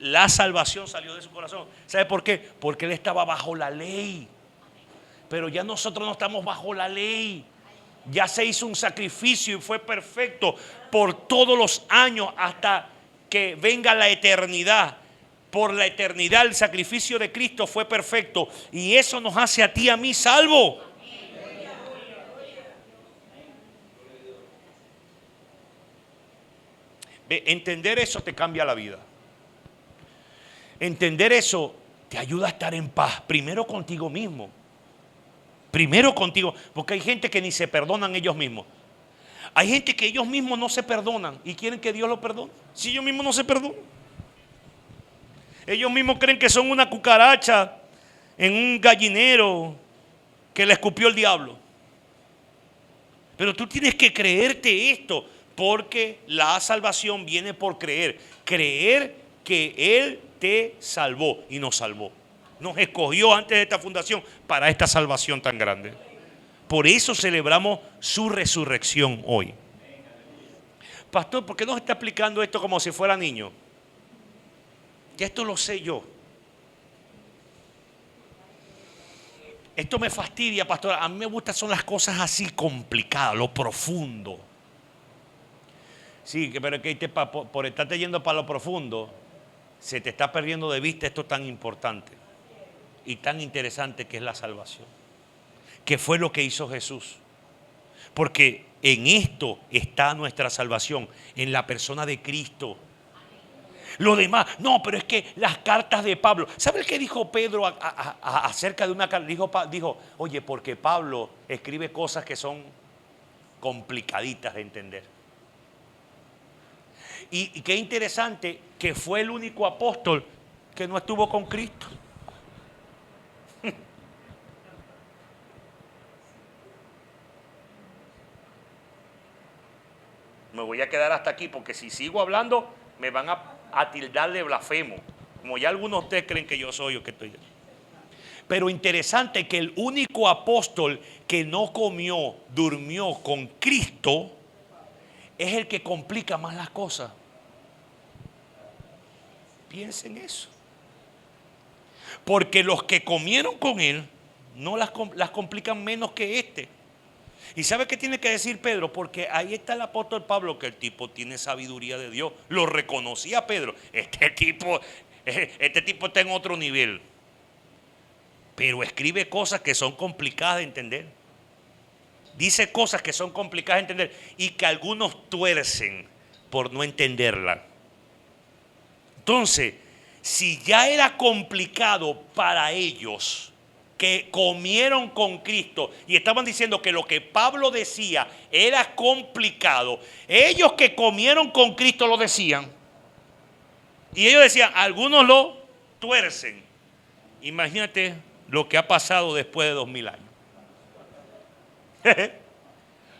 Speaker 1: la salvación salió de su corazón. ¿Sabe por qué? Porque él estaba bajo la ley. Pero ya nosotros no estamos bajo la ley. Ya se hizo un sacrificio y fue perfecto por todos los años hasta que venga la eternidad. Por la eternidad el sacrificio de Cristo fue perfecto y eso nos hace a ti y a mí salvo. Entender eso te cambia la vida. Entender eso te ayuda a estar en paz, primero contigo mismo. Primero contigo, porque hay gente que ni se perdonan ellos mismos. Hay gente que ellos mismos no se perdonan y quieren que Dios los perdone. Si ellos mismos no se perdonan. Ellos mismos creen que son una cucaracha en un gallinero que le escupió el diablo. Pero tú tienes que creerte esto, porque la salvación viene por creer. Creer que Él te salvó y nos salvó. Nos escogió antes de esta fundación para esta salvación tan grande. Por eso celebramos su resurrección hoy. Pastor, ¿por qué nos está explicando esto como si fuera niño? Ya esto lo sé yo. Esto me fastidia, pastor. A mí me gustan son las cosas así complicadas, lo profundo. Sí, pero que por estarte yendo para lo profundo, se te está perdiendo de vista esto tan importante y tan interesante que es la salvación. Que fue lo que hizo Jesús. Porque en esto está nuestra salvación, en la persona de Cristo. Lo demás, no, pero es que las cartas de Pablo. ¿Sabe qué dijo Pedro acerca de una carta? Dijo, oye, porque Pablo escribe cosas que son complicaditas de entender. Y qué interesante que fue el único apóstol que no estuvo con Cristo. Me voy a quedar hasta aquí porque si sigo hablando me van a tildar de blasfemo, como ya algunos de ustedes creen que yo soy o que estoy. Pero interesante que el único apóstol que no comió, durmió con Cristo es el que complica más las cosas. Piensen eso. Porque los que comieron con él no las complican menos que este. ¿Y sabe qué tiene que decir Pedro? Porque ahí está el apóstol Pablo, que el tipo tiene sabiduría de Dios. Lo reconocía Pedro. Este tipo está en otro nivel. Pero escribe cosas que son complicadas de entender. Dice cosas que son complicadas de entender y que algunos tuercen por no entenderla. Entonces, si ya era complicado para ellos que comieron con Cristo y estaban diciendo que lo que Pablo decía era complicado, ellos que comieron con Cristo lo decían y ellos decían, algunos lo tuercen. Imagínate lo que ha pasado después de 2000 años.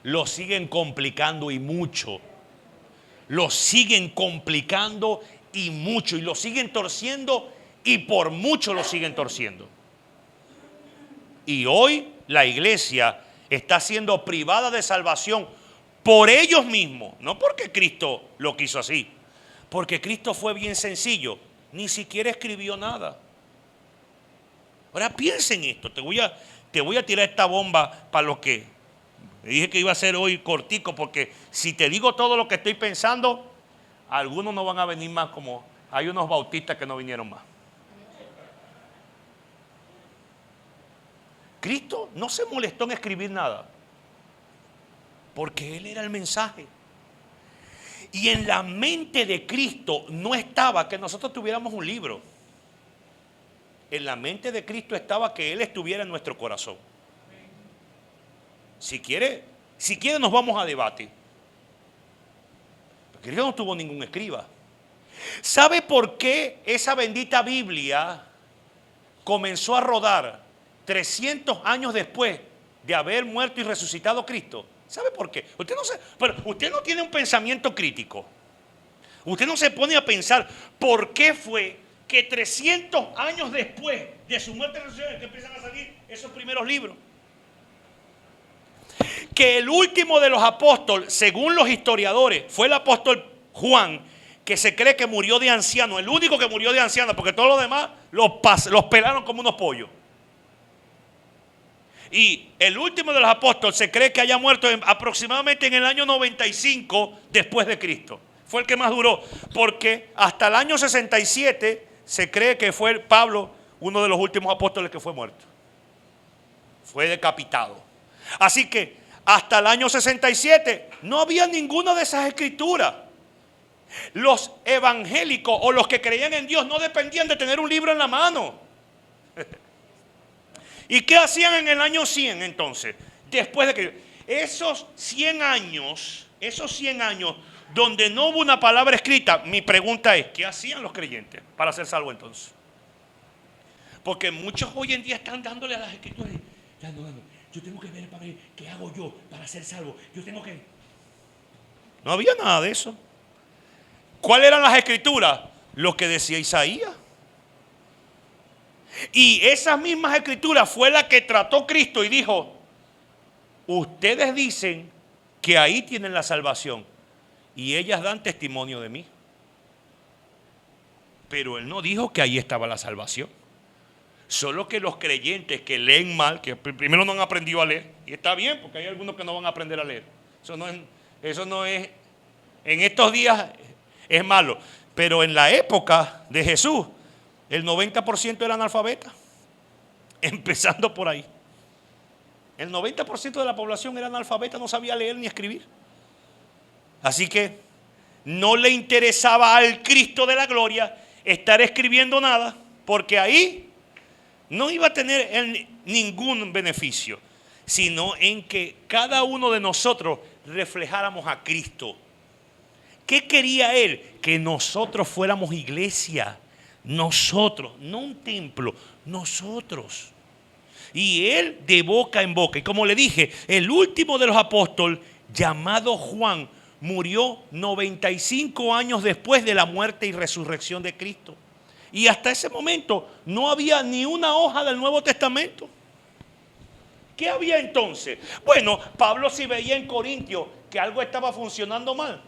Speaker 1: Lo siguen complicando y mucho. Lo siguen complicando y mucho. Y lo siguen torciendo y por mucho lo siguen torciendo. Y hoy la iglesia está siendo privada de salvación por ellos mismos. No porque Cristo lo quiso así. Porque Cristo fue bien sencillo. Ni siquiera escribió nada. Ahora piensa en esto. Te voy a tirar esta bomba para lo que dije que iba a ser hoy cortico. Porque si te digo todo lo que estoy pensando, algunos no van a venir más, como hay unos bautistas que no vinieron más. Cristo no se molestó en escribir nada, porque Él era el mensaje. Y en la mente de Cristo no estaba que nosotros tuviéramos un libro. En la mente de Cristo estaba que Él estuviera en nuestro corazón. Si quiere nos vamos a debate. Porque Cristo no tuvo ningún escriba. ¿Sabe por qué esa bendita Biblia comenzó a rodar 300 años después de haber muerto y resucitado Cristo? ¿Sabe por qué? Usted no tiene un pensamiento crítico. Usted no se pone a pensar por qué fue que 300 años después de su muerte y resurrección que empiezan a salir esos primeros libros. Que el último de los apóstoles, según los historiadores, fue el apóstol Juan, que se cree que murió de anciano, el único que murió de anciano, porque todos los demás los pelaron como unos pollos. Y el último de los apóstoles se cree que haya muerto aproximadamente en el año 95 después de Cristo. Fue el que más duró, porque hasta el año 67 se cree que fue Pablo uno de los últimos apóstoles que fue muerto. Fue decapitado. Así que hasta el año 67 no había ninguna de esas escrituras. Los evangélicos o los que creían en Dios no dependían de tener un libro en la mano. ¿Y qué hacían en el año 100 entonces? Después de que esos 100 años donde no hubo una palabra escrita, mi pregunta es, ¿qué hacían los creyentes para ser salvos entonces? Porque muchos hoy en día están dándole a las escrituras. Yo tengo que ver para ver qué hago yo para ser salvo. Yo tengo que... No había nada de eso. ¿Cuáles eran las escrituras? Lo que decía Isaías. Y esas mismas escrituras fue la que trató Cristo y dijo, ustedes dicen que ahí tienen la salvación y ellas dan testimonio de mí. Pero Él no dijo que ahí estaba la salvación. Solo que los creyentes que leen mal, que primero no han aprendido a leer, y está bien porque hay algunos que no van a aprender a leer. Eso no es en estos días es malo. Pero en la época de Jesús, el 90% era analfabeta. Empezando por ahí. El 90% de la población era analfabeta, no sabía leer ni escribir. Así que no le interesaba al Cristo de la gloria estar escribiendo nada, porque ahí no iba a tener ningún beneficio, sino en que cada uno de nosotros reflejáramos a Cristo. ¿Qué quería Él? Que nosotros fuéramos iglesia. Nosotros, no un templo, nosotros. Y Él de boca en boca. Y como le dije, el último de los apóstoles, llamado Juan, murió 95 años después de la muerte y resurrección de Cristo. Y hasta ese momento no había ni una hoja del Nuevo Testamento. ¿Qué había entonces? Bueno, Pablo si veía en Corintios que algo estaba funcionando mal,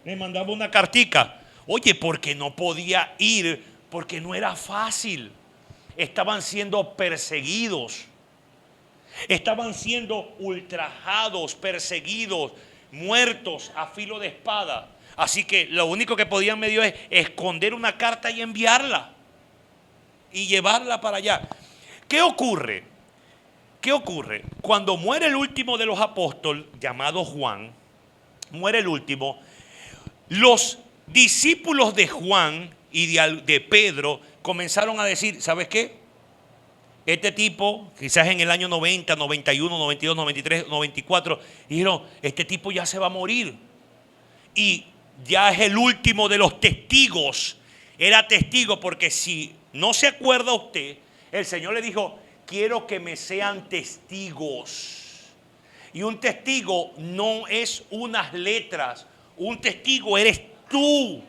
Speaker 1: le mandaba una cartica. Oye, porque no podía ir, porque no era fácil. Estaban siendo perseguidos. Estaban siendo ultrajados, perseguidos, muertos a filo de espada. Así que lo único que podían medio es esconder una carta y enviarla. Y llevarla para allá. ¿Qué ocurre? ¿Qué ocurre? Cuando muere el último de los apóstoles, llamado Juan, muere el último, los discípulos de Juan y de Pedro comenzaron a decir, ¿sabes qué? Este tipo, quizás en el año 90, 91, 92, 93, 94, dijeron, este tipo ya se va a morir. Y ya es el último de los testigos. Era testigo porque si no se acuerda usted, el Señor le dijo, quiero que me sean testigos. Y un testigo no es unas letras. Un testigo eres tú.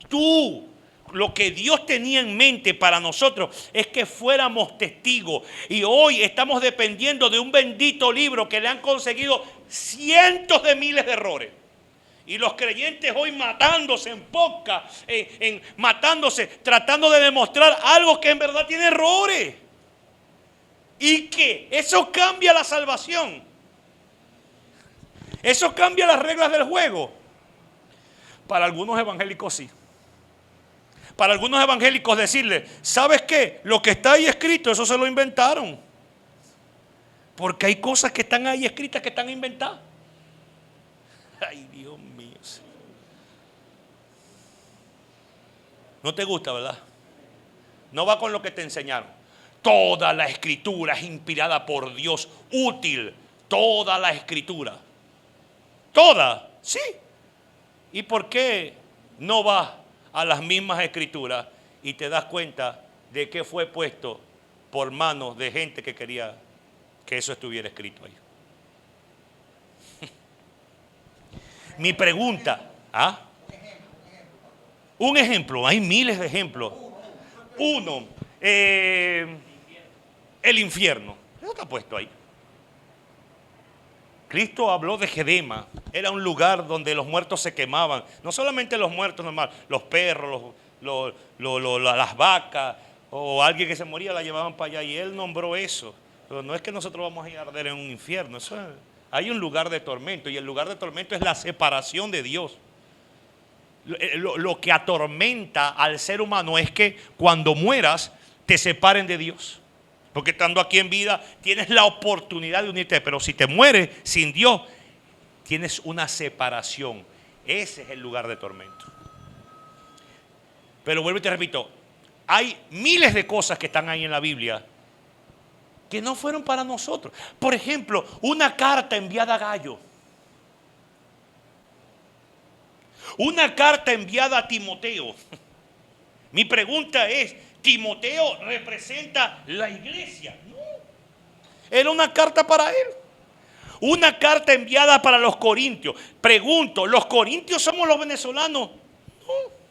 Speaker 1: Tú. Lo que Dios tenía en mente para nosotros es que fuéramos testigos. Y hoy estamos dependiendo de un bendito libro que le han conseguido cientos de miles de errores. Y los creyentes hoy matándose en podcast, matándose, tratando de demostrar algo que en verdad tiene errores. ¿Y qué? Eso cambia la salvación. Eso cambia las reglas del juego. Para algunos evangélicos sí. Para algunos evangélicos decirle, ¿sabes qué? Lo que está ahí escrito, eso se lo inventaron. Porque hay cosas que están ahí escritas que están inventadas. Ay, Dios mío. No te gusta, ¿verdad? No va con lo que te enseñaron. Toda la escritura es inspirada por Dios, útil. Toda la escritura. Toda, sí. ¿Y por qué no vas a las mismas escrituras y te das cuenta de que fue puesto por manos de gente que quería que eso estuviera escrito ahí? Mi pregunta, un ejemplo, hay miles de ejemplos. Uno, el infierno. Eso está puesto ahí. Cristo habló de Gedema. Era un lugar donde los muertos se quemaban. No solamente los muertos normal, los perros, las vacas o alguien que se moría la llevaban para allá. Y Él nombró eso. Pero no es que nosotros vamos a ir a arder en un infierno. Hay un lugar de tormento y el lugar de tormento es la separación de Dios. Lo que atormenta al ser humano es que cuando mueras te separen de Dios. Porque estando aquí en vida tienes la oportunidad de unirte, pero si te mueres sin Dios, tienes una separación. Ese es el lugar de tormento. Pero vuelvo y te repito, hay miles de cosas que están ahí en la Biblia que no fueron para nosotros. Por ejemplo, una carta enviada a Gallo. Una carta enviada a Timoteo. Mi pregunta es, ¿Timoteo representa la iglesia? No. Era una carta para él. Una carta enviada para los corintios. Pregunto, ¿los corintios somos los venezolanos? No.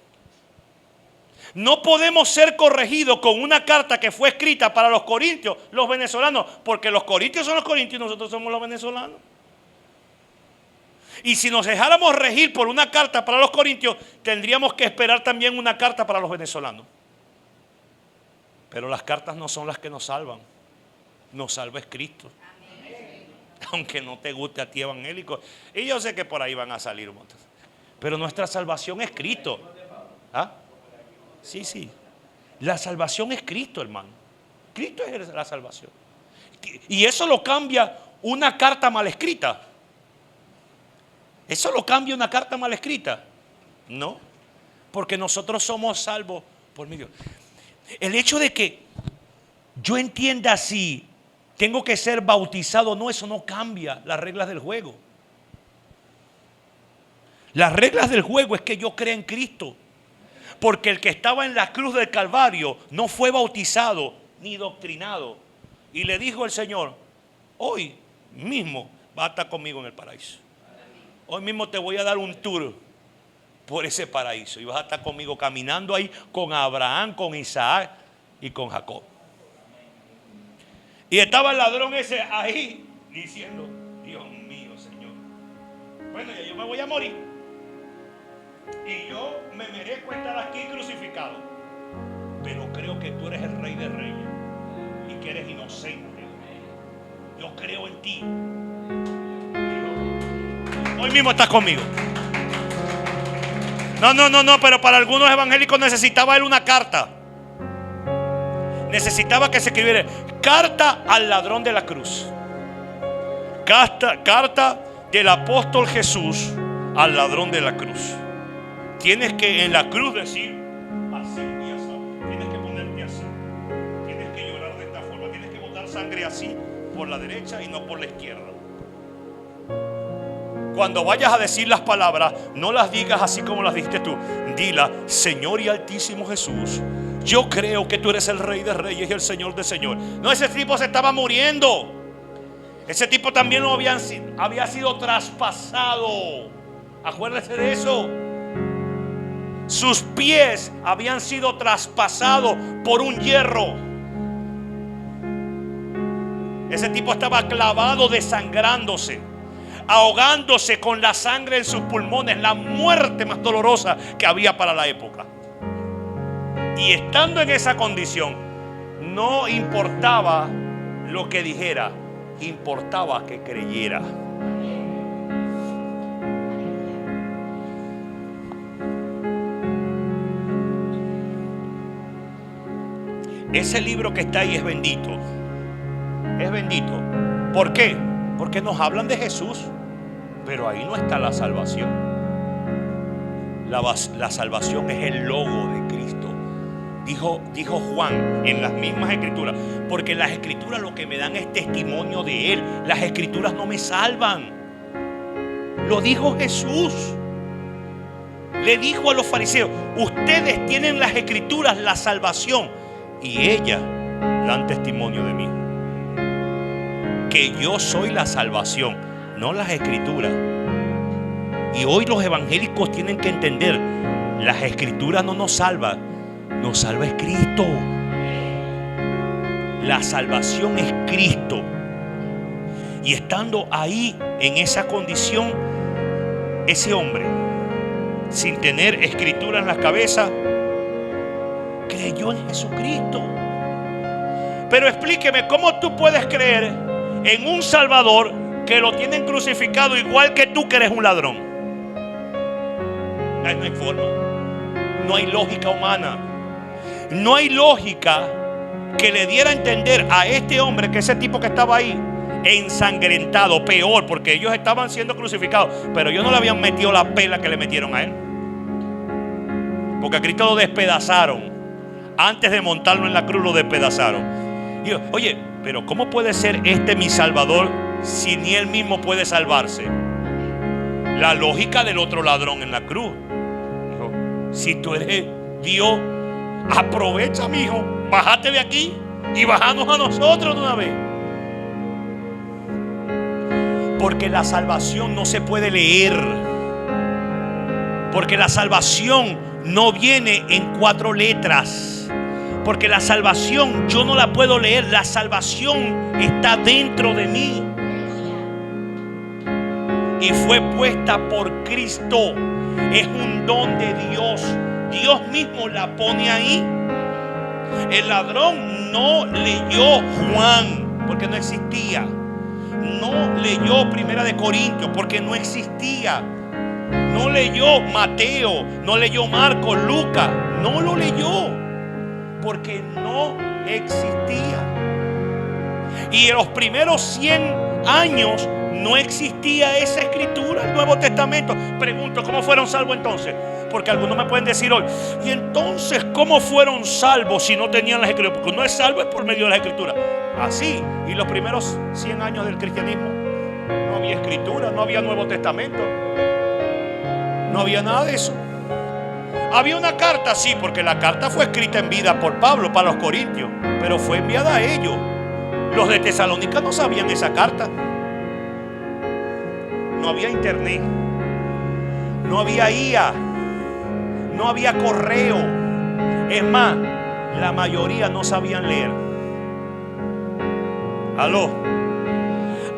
Speaker 1: No podemos ser corregidos con una carta que fue escrita para los corintios, los venezolanos, porque los corintios son los corintios y nosotros somos los venezolanos. Y si nos dejáramos regir por una carta para los corintios, tendríamos que esperar también una carta para los venezolanos. Pero las cartas no son las que nos salvan. Nos salva es Cristo. Aunque no te guste a ti evangélico. Y yo sé que por ahí van a salir muchos. Pero nuestra salvación es Cristo. ¿Ah? Sí, sí. La salvación es Cristo, hermano. Cristo es la salvación. Y eso lo cambia una carta mal escrita. ¿Eso lo cambia una carta mal escrita? No. Porque nosotros somos salvos por medio. El hecho de que yo entienda si tengo que ser bautizado o no, eso no cambia las reglas del juego. Las reglas del juego es que yo crea en Cristo. Porque el que estaba en la cruz del Calvario no fue bautizado ni doctrinado. Y le dijo el Señor, hoy mismo vas a estar conmigo en el paraíso. Hoy mismo te voy a dar un tour por ese paraíso. Y vas a estar conmigo caminando ahí con Abraham, con Isaac y con Jacob. Y estaba el ladrón ese ahí diciendo, Dios mío, Señor. Bueno, ya yo me voy a morir. Y yo me merezco estar aquí crucificado. Pero creo que tú eres el Rey de Reyes. Y que eres inocente. Yo creo en ti. Hoy mismo estás conmigo. No, pero para algunos evangélicos necesitaba él una carta. Necesitaba que se escribiera carta al ladrón de la cruz. Carta del apóstol Jesús al ladrón de la cruz. Tienes que en la cruz decir así y así. Tienes que ponerte así. Tienes que llorar de esta forma. Tienes que botar sangre así por la derecha y no por la izquierda. Cuando vayas a decir las palabras, no las digas así como las dijiste tú. Dila, Señor y Altísimo Jesús, yo creo que tú eres el Rey de Reyes y el Señor de Señores. No, ese tipo se estaba muriendo. Ese tipo también había sido traspasado. Acuérdese de eso. Sus pies habían sido traspasados por un hierro. Ese tipo estaba clavado, desangrándose, ahogándose con la sangre en sus pulmones, la muerte más dolorosa que había para la época. Y estando en esa condición, no importaba lo que dijera, importaba que creyera. Ese libro que está ahí es bendito. Es bendito. ¿Por qué? Porque nos hablan de Jesús, pero ahí no está la salvación. La salvación es el logo de Cristo. Dijo Juan en las mismas escrituras, porque las escrituras lo que me dan es testimonio de Él. Las escrituras no me salvan. Lo dijo Jesús. Le dijo a los fariseos, ustedes tienen las escrituras, la salvación, y ellas dan testimonio de mí. Que yo soy la salvación, no las escrituras. Y hoy los evangélicos tienen que entender, las escrituras no nos salvan, nos salva es Cristo. La salvación es Cristo. Y estando ahí en esa condición, ese hombre, sin tener escritura en la cabeza, creyó en Jesucristo. Pero explíqueme, ¿cómo tú puedes creer en un Salvador que lo tienen crucificado igual que tú, que eres un ladrón? No hay forma. No hay lógica humana. No hay lógica que le diera a entender a este hombre, que ese tipo que estaba ahí, ensangrentado, peor, porque ellos estaban siendo crucificados, pero ellos no le habían metido la pela que le metieron a él, porque a Cristo lo despedazaron. Antes de montarlo en la cruz lo despedazaron. Y yo, oye, pero ¿cómo puede ser este mi Salvador si ni él mismo puede salvarse? La lógica del otro ladrón en la cruz. Dijo, si tú eres Dios, aprovecha, mi hijo, bájate de aquí y bájanos a nosotros de una vez. Porque la salvación no se puede leer. Porque la salvación no viene en 4 letras. Porque la salvación yo no la puedo leer. La salvación está dentro de mí. Y fue puesta por Cristo. Es un don de Dios. Dios mismo la pone ahí. El ladrón no leyó Juan porque no existía. No leyó Primera de Corintios porque no existía. No leyó Mateo, no leyó Marcos, Lucas. No lo leyó porque no existía. Y en los primeros 100 años no existía esa escritura, el Nuevo Testamento. Pregunto, ¿cómo fueron salvos entonces? Porque algunos me pueden decir hoy, ¿y entonces cómo fueron salvos si no tenían las escrituras? Porque no es salvo es por medio de las escrituras. Así, y los primeros 100 años del cristianismo no había escritura, no había Nuevo Testamento, no había nada de eso. Había una carta, sí, porque la carta fue escrita en vida por Pablo para los corintios, pero fue enviada a ellos. Los de Tesalónica no sabían esa carta. No había internet, no había IA, no había correo. Es más, la mayoría no sabían leer. Aló.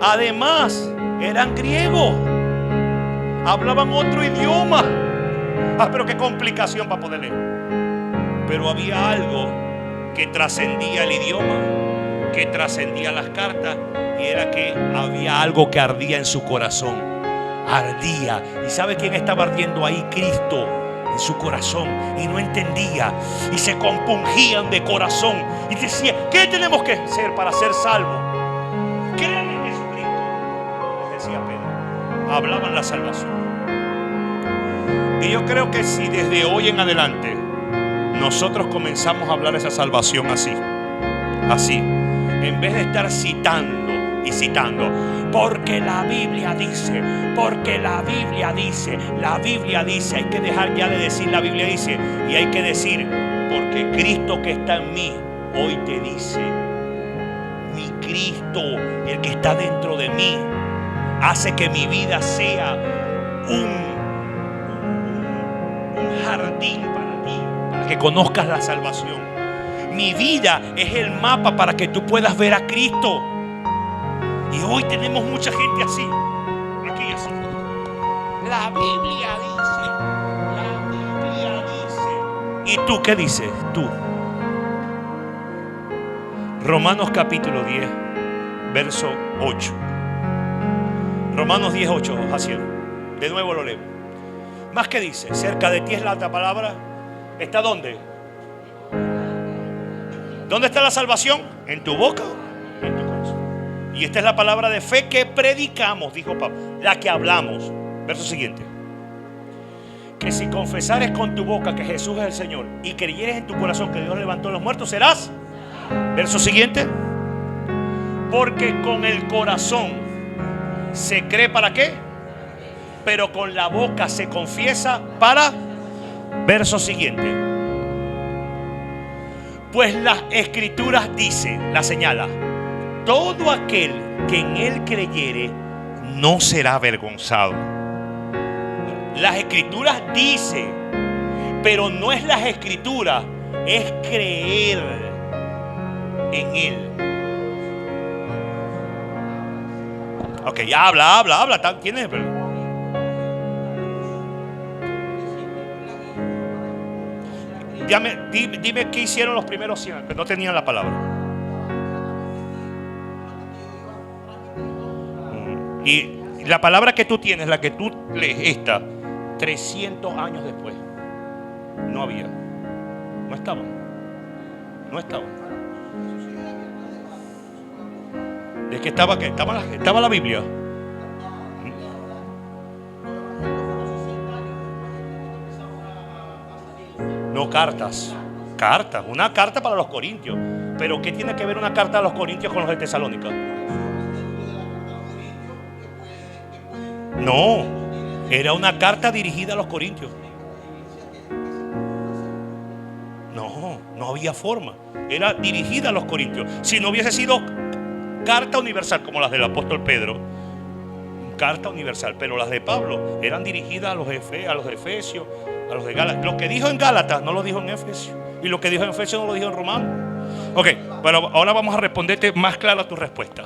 Speaker 1: Además, eran griegos, hablaban otro idioma. Pero qué complicación para poder leer. Pero había algo que trascendía el idioma, que trascendía las cartas, y era que había algo que ardía en su corazón. Ardía. ¿Y sabe quién estaba ardiendo ahí? Cristo, en su corazón. Y no entendía. Y se compungían de corazón. Y decía, ¿qué tenemos que hacer para ser salvos? Creer en Jesucristo. Les decía Pedro. Hablaban la salvación. Y yo creo que si desde hoy en adelante nosotros comenzamos a hablar esa salvación así, en vez de estar citando y citando, porque la Biblia dice, porque la Biblia dice, la Biblia dice, hay que dejar ya de decir la Biblia dice, y hay que decir, porque Cristo que está en mí hoy te dice, mi Cristo, el que está dentro de mí, hace que mi vida sea un jardín para ti, para que conozcas la salvación. Mi vida es el mapa para que tú puedas ver a Cristo. Y hoy tenemos mucha gente así, aquí así. La Biblia dice, la Biblia dice. ¿Y tú qué dices? Tú. Romanos capítulo 10, verso 8. Romanos 10, 8, Jaciel. De nuevo lo leo. Más que dice, cerca de ti es la otra palabra. ¿Está dónde? ¿Dónde está la salvación? ¿En tu boca? En tu corazón. Y esta es la palabra de fe que predicamos, dijo Pablo, la que hablamos. Verso siguiente. Que si confesares con tu boca que Jesús es el Señor y creyeres en tu corazón que Dios levantó a los muertos, serás. Verso siguiente. Porque con el corazón se cree para qué, pero con la boca se confiesa para. Verso siguiente. Pues las escrituras dicen, la señala, todo aquel que en él creyere no será avergonzado. Las escrituras dicen, pero no es las escrituras, es creer en él. Ok, ya habla. ¿Tienes? Dime qué hicieron los primeros 100 que no tenían la palabra. Y la palabra que tú tienes, la que tú lees, esta, 300 años después, no había. No estaban. Es que estaba la Biblia. No, cartas. Una carta para los corintios. Pero ¿qué tiene que ver una carta a los corintios con los de Tesalónica? No, era una carta dirigida a los corintios. No había forma. Era dirigida a los corintios. Si no hubiese sido carta universal como las del apóstol Pedro, carta universal, pero las de Pablo eran dirigidas a los Efesios, a los de Gálatas. Lo que dijo en Gálatas no lo dijo en Efesios, y lo que dijo en Efesios no lo dijo en Romanos. Ok, pero ahora vamos a responderte más clara tu respuesta.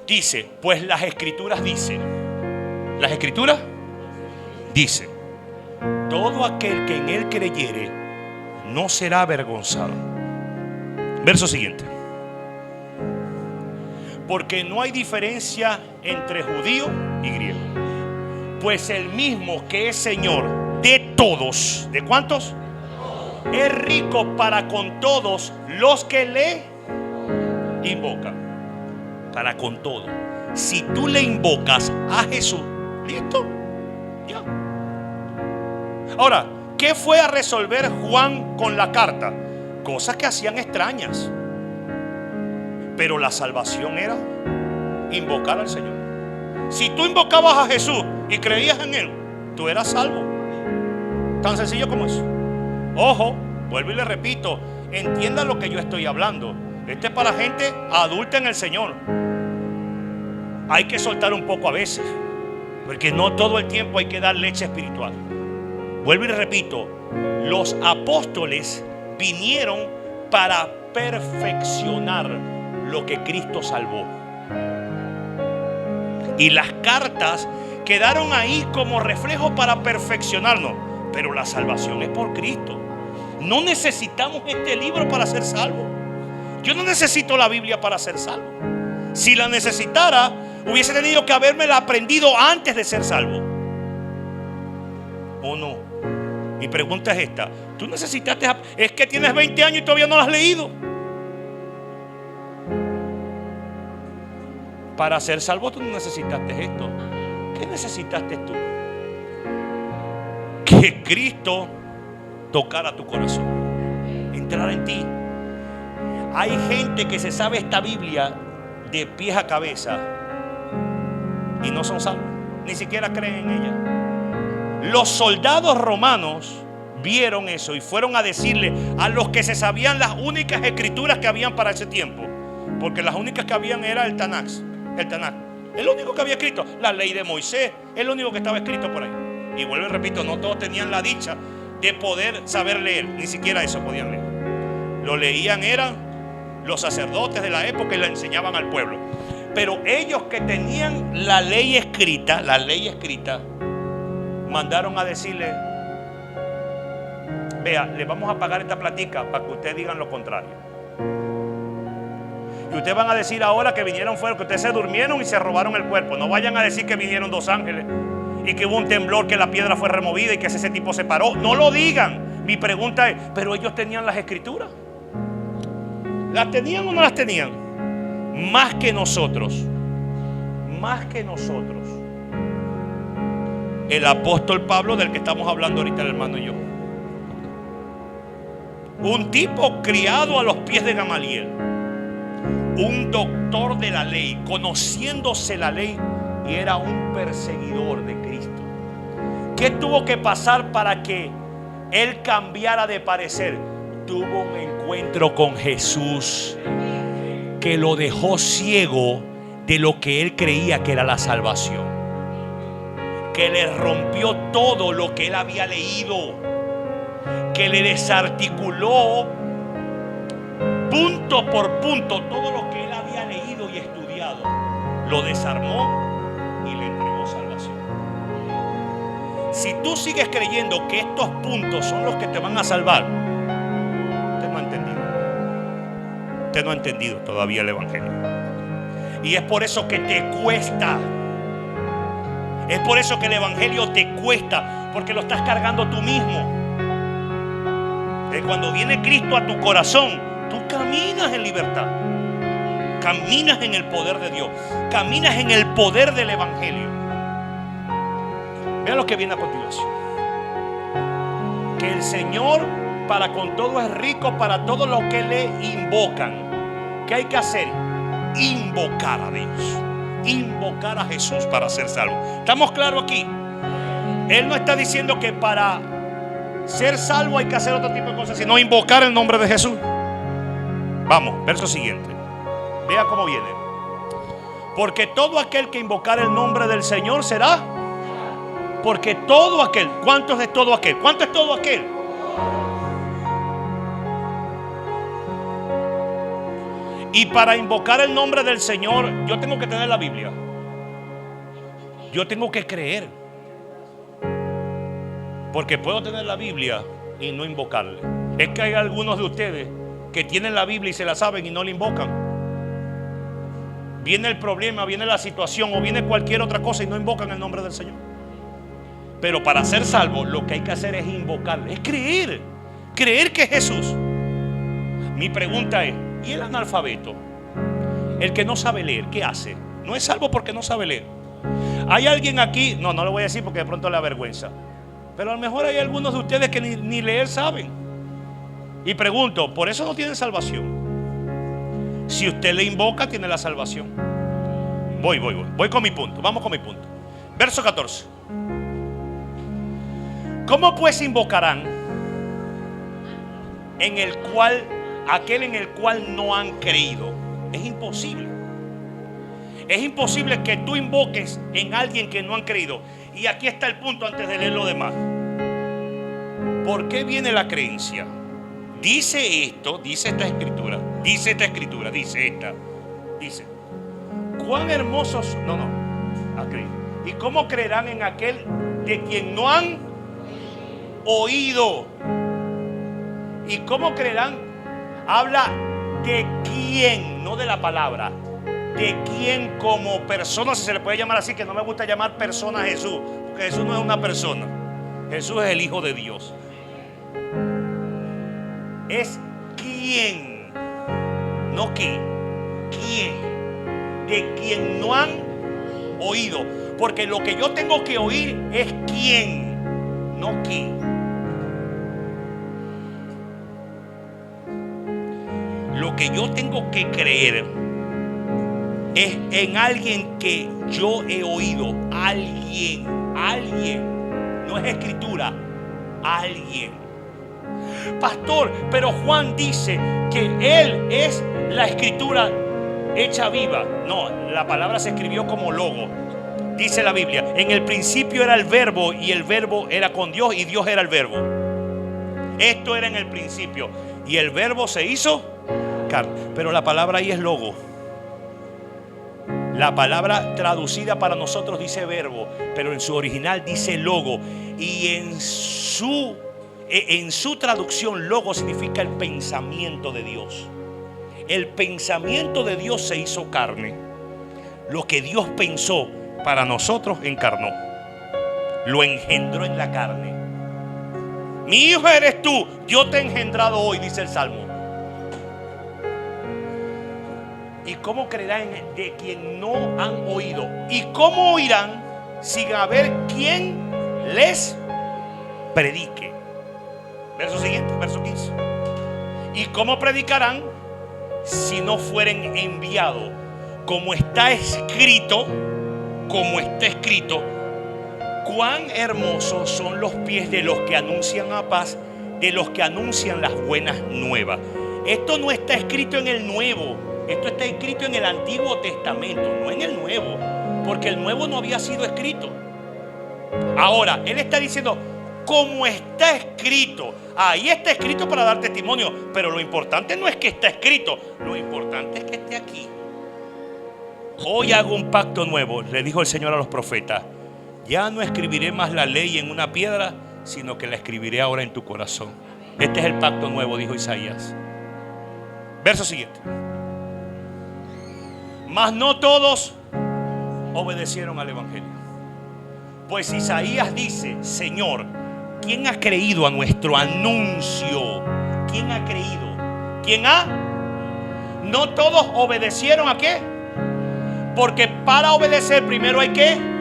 Speaker 1: Dice, pues las escrituras dicen, todo aquel que en él creyere no será avergonzado. Verso siguiente. Porque no hay diferencia entre judío y griego, pues el mismo que es Señor de todos. ¿De cuántos? Es rico para con todos los que le invocan. Para con todos. Si tú le invocas a Jesús, listo, ya. Ahora, ¿qué fue a resolver Juan con la carta? Cosas que hacían extrañas. Pero la salvación era invocar al Señor. Si tú invocabas a Jesús y creías en Él, tú eras salvo. Tan sencillo como eso. Ojo, vuelvo y le repito, entienda lo que yo estoy hablando. Este es para gente adulta en el Señor. Hay que soltar un poco a veces, porque no todo el tiempo hay que dar leche espiritual. Vuelvo y le repito, los apóstoles vinieron para perfeccionar lo que Cristo salvó. Y las cartas quedaron ahí como reflejo para perfeccionarnos. Pero la salvación es por Cristo. No necesitamos este libro para ser salvo. Yo no necesito la Biblia para ser salvo. Si la necesitara, hubiese tenido que habérmela aprendido antes de ser salvo. ¿O no? Mi pregunta es esta. Tú necesitaste, es que tienes 20 años y todavía no la has leído. Para ser salvo tú no necesitaste esto. ¿Qué necesitaste tú? Que Cristo tocara tu corazón, entrara en ti. Hay gente que se sabe esta Biblia de pies a cabeza y no son salvos, ni siquiera creen en ella. Los soldados romanos vieron eso y fueron a decirle a los que se sabían las únicas escrituras que habían para ese tiempo, porque las únicas que habían era el Tanakh, el único que había escrito, la ley de Moisés, el único que estaba escrito por ahí. Y vuelvo y repito, no todos tenían la dicha de poder saber leer, ni siquiera eso podían leer. Lo leían eran los sacerdotes de la época y la enseñaban al pueblo. Pero ellos que tenían la ley escrita, mandaron a decirle: vea, le vamos a pagar esta platica para que ustedes digan lo contrario. Y ustedes van a decir ahora que vinieron fuera, que ustedes se durmieron y se robaron el cuerpo. No vayan a decir que vinieron 2 ángeles y que hubo un temblor, que la piedra fue removida y que ese tipo se paró. No lo digan. Mi pregunta es, ¿pero ellos tenían las escrituras? ¿Las tenían o no las tenían? Más que nosotros. El apóstol Pablo, del que estamos hablando ahorita el hermano y yo. Un tipo criado a los pies de Gamaliel. Un doctor de la ley, conociéndose la ley, y era un perseguidor de Cristo. ¿Qué tuvo que pasar para que él cambiara de parecer? Tuvo un encuentro con Jesús que lo dejó ciego de lo que él creía que era la salvación, que le rompió todo lo que él había leído, que le desarticuló punto por punto todo lo que él había leído y estudiado. lo desarmó y le entregó salvación. Si tú sigues creyendo que estos puntos son los que te van a salvar, usted no ha entendido. Usted no ha entendido todavía el evangelio. Y es por eso que te cuesta. Es por eso que el evangelio te cuesta, porque lo estás cargando tú mismo. Cuando viene Cristo a tu corazón, tú caminas en libertad, caminas en el poder de Dios, caminas en el poder del evangelio. Vean lo que viene a continuación. Que el Señor para con todo es rico para todos los que le invocan. ¿Qué hay que hacer? Invocar a Dios, invocar a Jesús para ser salvo. ¿Estamos claros aquí? Él no está diciendo que para ser salvo hay que hacer otro tipo de cosas, sino invocar el nombre de Jesús. Vamos, verso siguiente. Vea cómo viene. Porque todo aquel que invocar el nombre del Señor será. Porque todo aquel. ¿Cuánto es de todo aquel? ¿Cuánto es todo aquel? Y para invocar el nombre del Señor, yo tengo que tener la Biblia. Yo tengo que creer. Porque puedo tener la Biblia y no invocarle. Es que hay algunos de ustedes que tienen la Biblia y se la saben y no la invocan. Viene el problema, viene la situación o viene cualquier otra cosa y no invocan el nombre del Señor. Pero para ser salvo, lo que hay que hacer es invocarle, es creer. Creer que es Jesús. Mi pregunta es, ¿y el analfabeto? El que no sabe leer, ¿qué hace? No es salvo porque no sabe leer. ¿Hay alguien aquí? No lo voy a decir porque de pronto le avergüenza. Pero a lo mejor hay algunos de ustedes que ni leer saben. Y pregunto, ¿por eso no tienen salvación? Si usted le invoca, tiene la salvación. Voy con mi punto. Vamos con mi punto. Verso 14. ¿Cómo pues invocarán aquel en el cual no han creído? Es imposible. Es imposible que tú invoques en alguien que no han creído. Y aquí está el punto antes de leer lo demás. ¿Por qué viene la creencia? Dice esta escritura. Dice cuán hermosos. ¿Y cómo creerán en aquel de quien no han oído? ¿Y cómo creerán? Habla de quién, no de la palabra. De quién como persona, si se le puede llamar así, que no me gusta llamar persona a Jesús, porque Jesús no es una persona. Jesús es el Hijo de Dios. Es quién, no qué, quién, de quien no han oído. Porque lo que yo tengo que oír es quién, no qué. Lo que yo tengo que creer es en alguien que yo he oído. Alguien. No es escritura, alguien. Pastor, pero Juan dice que Él es la escritura hecha viva. No, la palabra se escribió como logo. Dice la Biblia, en el principio era el verbo y el verbo era con Dios y Dios era el verbo. Esto era en el principio y el verbo se hizo carne. Pero la palabra ahí es logo. La palabra traducida para nosotros dice verbo, pero en su original dice logo. Y en su traducción, logo significa el pensamiento de Dios. El pensamiento de Dios se hizo carne. Lo que Dios pensó para nosotros encarnó. Lo engendró en la carne. Mi hijo eres tú, yo te he engendrado hoy, dice el Salmo. ¿Y cómo creerán de quien no han oído? ¿Y cómo oirán sin haber quien les predique? Verso siguiente, verso 15. ¿Y cómo predicarán si no fueren enviados? Como está escrito, cuán hermosos son los pies de los que anuncian la paz, de los que anuncian las buenas nuevas. Esto no está escrito en el Nuevo. Esto está escrito en el Antiguo Testamento, no en el Nuevo, porque el Nuevo no había sido escrito. Ahora, Él está diciendo, como está escrito. Ahí está escrito para dar testimonio, pero lo importante no es que está escrito, lo importante es que esté aquí. Hoy hago un pacto nuevo, le dijo el Señor a los profetas. Ya no escribiré más la ley en una piedra, sino que la escribiré ahora en tu corazón. Este es el pacto nuevo, dijo Isaías. Verso siguiente. Mas no todos obedecieron al evangelio. Pues Isaías dice: Señor, ¿quién ha creído a nuestro anuncio? ¿Quién ha creído? ¿Quién ha? No todos obedecieron. ¿A qué? Porque para obedecer primero hay que.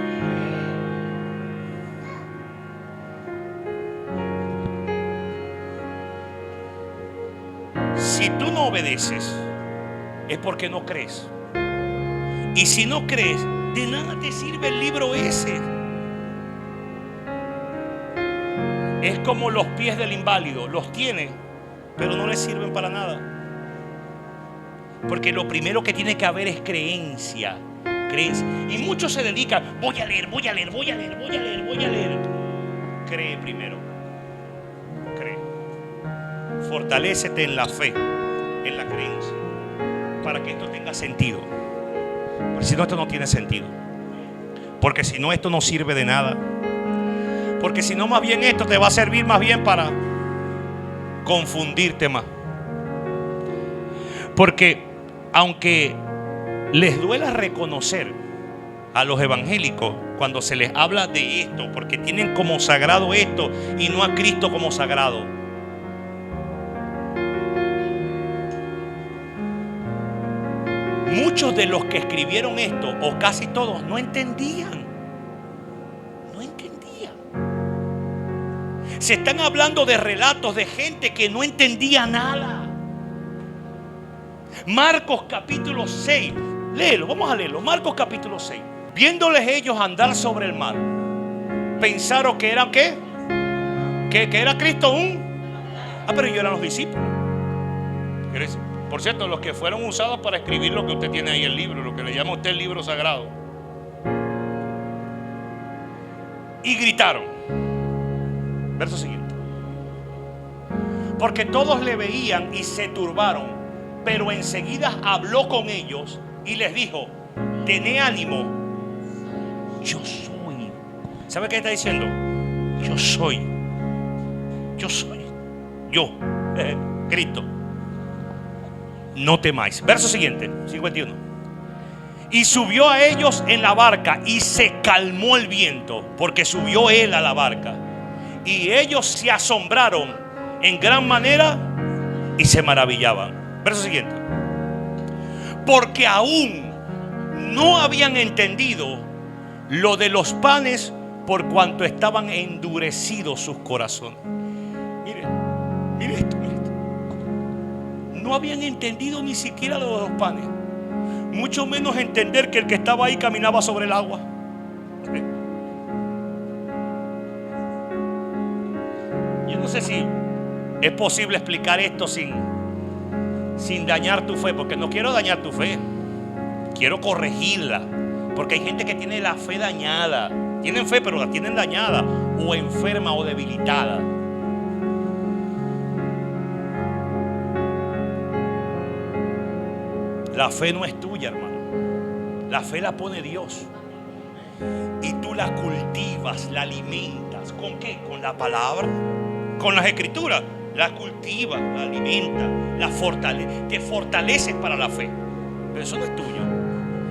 Speaker 1: Si tú no obedeces, es porque no crees. Y si no crees, de nada te sirve el libro ese. Es como los pies del inválido. Los tiene, pero no le sirven para nada. Porque lo primero que tiene que haber es creencia. Creencia. Y muchos se dedican: voy a leer. Cree primero. Cree. Fortalécete en la fe, en la creencia, para que esto tenga sentido. Porque si no, esto no tiene sentido. Porque si no, esto no sirve de nada. Porque si no, más bien esto te va a servir más bien para confundirte más. Porque aunque les duela reconocer a los evangélicos cuando se les habla de esto, porque tienen como sagrado esto y no a Cristo como sagrado. Muchos de los que escribieron esto, o casi todos, no entendían. No entendían. Se están hablando de relatos de gente que no entendía nada. Marcos capítulo 6. Léelo, vamos a leerlo. Marcos capítulo 6. Viéndoles ellos andar sobre el mar, pensaron que eran ¿qué? Que era Cristo pero ellos eran los discípulos. Por cierto, los que fueron usados para escribir lo que usted tiene ahí, el libro, lo que le llama usted el libro sagrado. Y gritaron. Verso siguiente. Porque todos le veían y se turbaron, pero enseguida habló con ellos y les dijo: tened ánimo, yo soy. ¿Sabe qué está diciendo? Yo soy. Yo, Cristo. No temáis. Verso siguiente, 51. Y subió a ellos en la barca y se calmó el viento, porque subió él a la barca. Y ellos se asombraron en gran manera y se maravillaban. Verso siguiente. Porque aún no habían entendido lo de los panes, por cuanto estaban endurecidos sus corazones. Mire esto. No habían entendido ni siquiera lo de los panes, mucho menos entender que el que estaba ahí caminaba sobre el agua. Yo no sé si es posible explicar esto sin dañar tu fe, porque no quiero dañar tu fe, quiero corregirla, porque hay gente que tiene la fe dañada. Tienen fe, pero la tienen dañada, o enferma, o debilitada. La fe no es tuya, hermano. La fe la pone Dios. Y tú la cultivas, la alimentas. ¿Con qué? Con la palabra, con las escrituras. La cultivas, la alimentas, te fortaleces para la fe. Pero eso no es tuyo.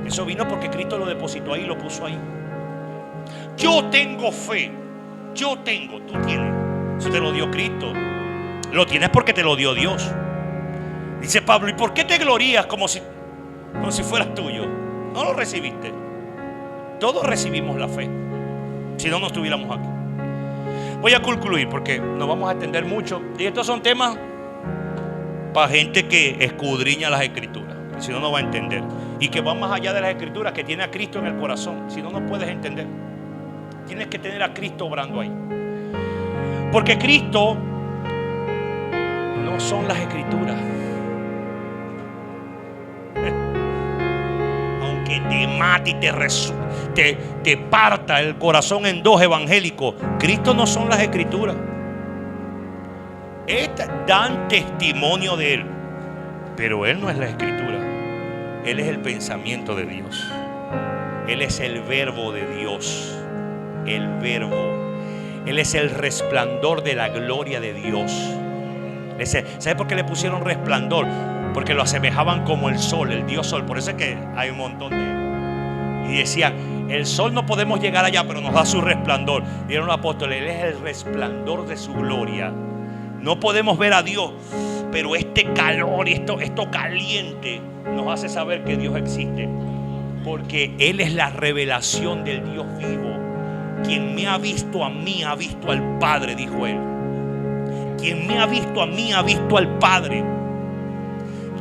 Speaker 1: Eso vino porque Cristo lo depositó ahí, lo puso ahí. Yo tengo fe. Tú tienes. Eso te lo dio Cristo. Lo tienes porque te lo dio Dios. Dice Pablo: ¿y por qué te glorías como si fueras tuyo? No lo recibiste. Todos recibimos la fe. Si no, no estuviéramos aquí. Voy a concluir porque nos vamos a extender mucho. Y estos son temas para gente que escudriña las escrituras. Si no, no va a entender. Y que va más allá de las escrituras, que tiene a Cristo en el corazón. Si no, no puedes entender. Tienes que tener a Cristo obrando ahí. Porque Cristo no son las escrituras. Aunque te mate y te parta el corazón en dos, evangélicos, Cristo no son las escrituras. Estas dan testimonio de Él, pero Él no es la escritura. Él es el pensamiento de Dios. Él es el verbo de Dios. El verbo. Él es el resplandor de la gloria de Dios. ¿Sabe por qué le pusieron resplandor? Porque lo asemejaban como el sol, el Dios sol. Por eso es que hay un montón de... Y decían, el sol no podemos llegar allá, pero nos da su resplandor. Dieron los apóstoles, Él es el resplandor de su gloria. No podemos ver a Dios, pero este calor y esto caliente nos hace saber que Dios existe. Porque Él es la revelación del Dios vivo. Quien me ha visto a mí, ha visto al Padre, dijo Él. Quien me ha visto a mí, ha visto al Padre.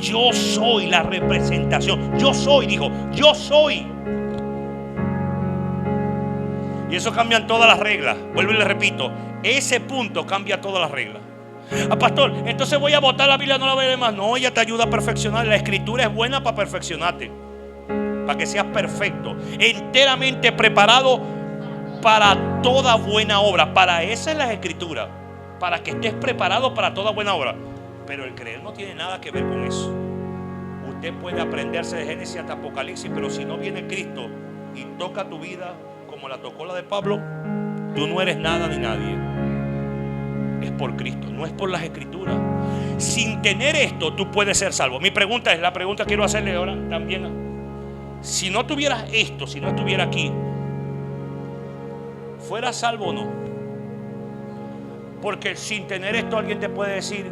Speaker 1: Yo soy la representación. Yo soy, dijo, yo soy. Y eso cambia todas las reglas. Vuelvo y le repito, ese punto cambia todas las reglas. Pastor, entonces voy a botar la Biblia, no la voy a leer más. No, ella te ayuda a perfeccionar. La escritura es buena para perfeccionarte, para que seas perfecto, enteramente preparado para toda buena obra. Para esa es la escritura, para que estés preparado para toda buena obra. Pero el creer no tiene nada que ver con eso. Usted puede aprenderse de Génesis hasta Apocalipsis, pero si no viene Cristo y toca tu vida como la tocó la de Pablo, tú no eres nada ni nadie. Es por Cristo, no es por las escrituras. Sin tener esto, tú puedes ser salvo. Mi pregunta es, la pregunta quiero hacerle ahora también. Si no tuvieras esto, si no estuviera aquí, ¿fueras salvo o no? Porque sin tener esto alguien te puede decir,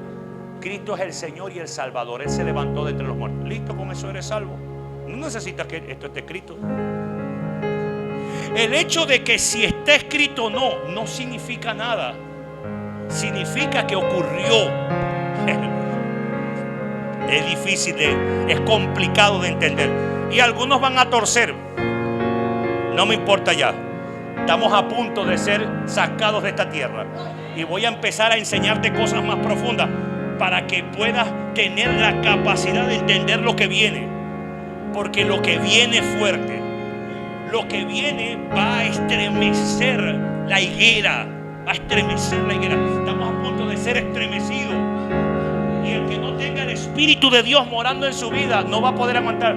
Speaker 1: Cristo es el Señor y el Salvador. Él se levantó de entre los muertos. Listo, con eso eres salvo. No necesitas que esto esté escrito. El hecho de que si está escrito o no, no significa nada. Significa que ocurrió. Es difícil, es complicado de entender. Y algunos van a torcer. No me importa ya. Estamos a punto de ser sacados de esta tierra. Y voy a empezar a enseñarte cosas más profundas para que puedas tener la capacidad de entender lo que viene. Porque lo que viene es fuerte. Lo que viene va a estremecer la higuera. Va a estremecer la higuera. Estamos a punto de ser estremecidos. Y el que no tenga el Espíritu de Dios morando en su vida no va a poder aguantar.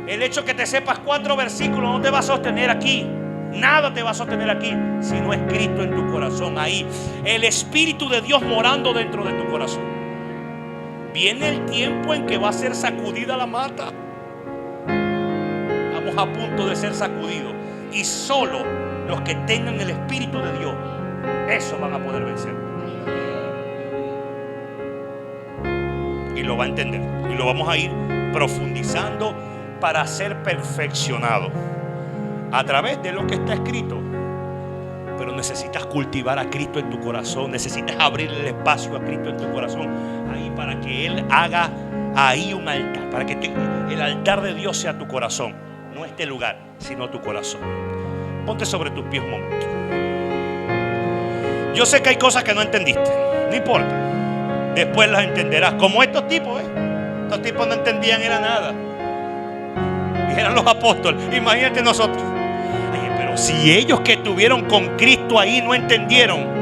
Speaker 1: El hecho que te sepas 4 versículos no te va a sostener aquí. Nada te va a sostener aquí si no es Cristo en tu corazón. Ahí el Espíritu de Dios morando dentro de tu corazón. Viene el tiempo en que va a ser sacudida la mata. Estamos a punto de ser sacudidos. Y solo los que tengan el Espíritu de Dios, eso van a poder vencer. Y lo va a entender. Y lo vamos a ir profundizando para ser perfeccionado a través de lo que está escrito. Pero necesitas cultivar a Cristo en tu corazón. Necesitas abrir el espacio a Cristo en tu corazón. Ahí para que Él haga ahí un altar. Para que el altar de Dios sea tu corazón. No este lugar, sino tu corazón. Ponte sobre tus pies un momento. Yo sé que hay cosas que no entendiste. No importa. Después las entenderás. Como estos tipos, Estos tipos no entendían era nada. Y eran los apóstoles. Imagínate nosotros. Ay, pero si ellos que estuvieron con Cristo ahí no entendieron.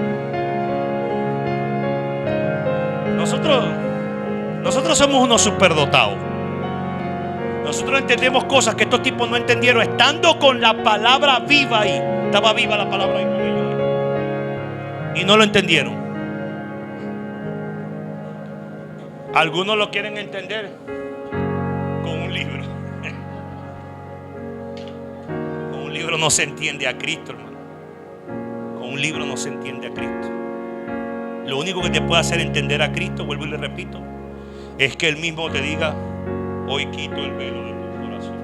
Speaker 1: Nosotros somos unos superdotados. Nosotros entendemos cosas que estos tipos no entendieron estando con la palabra viva ahí. Estaba viva la palabra ahí con ellos. Y no lo entendieron. Algunos lo quieren entender con un libro. Con un libro no se entiende a Cristo, hermano. Con un libro no se entiende a Cristo. Lo único que te puede hacer entender a Cristo, vuelvo y le repito, es que Él mismo te diga: hoy quito el velo de tu corazón.